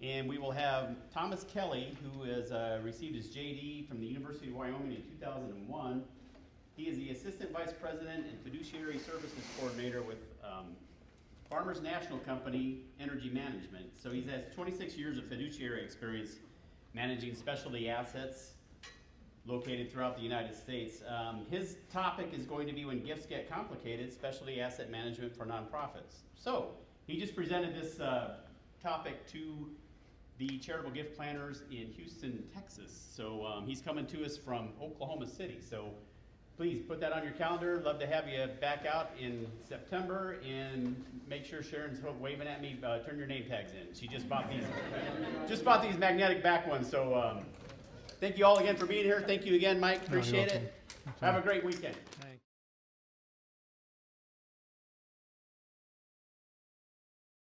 [SPEAKER 1] And we will have Thomas Kelly, who has received his JD from the University of Wyoming in 2001. He is the Assistant Vice President and Fiduciary Services Coordinator with Farmers National Company Energy Management. So he has 26 years of fiduciary experience managing specialty assets located throughout the United States. His topic is going to be when gifts get complicated, specialty asset management for nonprofits. So he just presented this topic to the charitable gift planners in Houston, Texas. So he's coming to us from Oklahoma City. So please put that on your calendar. Love to have you back out in September, and make sure Sharon's waving at me. Turn your name tags in. She just bought these magnetic back ones. So thank you all again for being here. Thank you again, Mike. Appreciate it. Have a great weekend.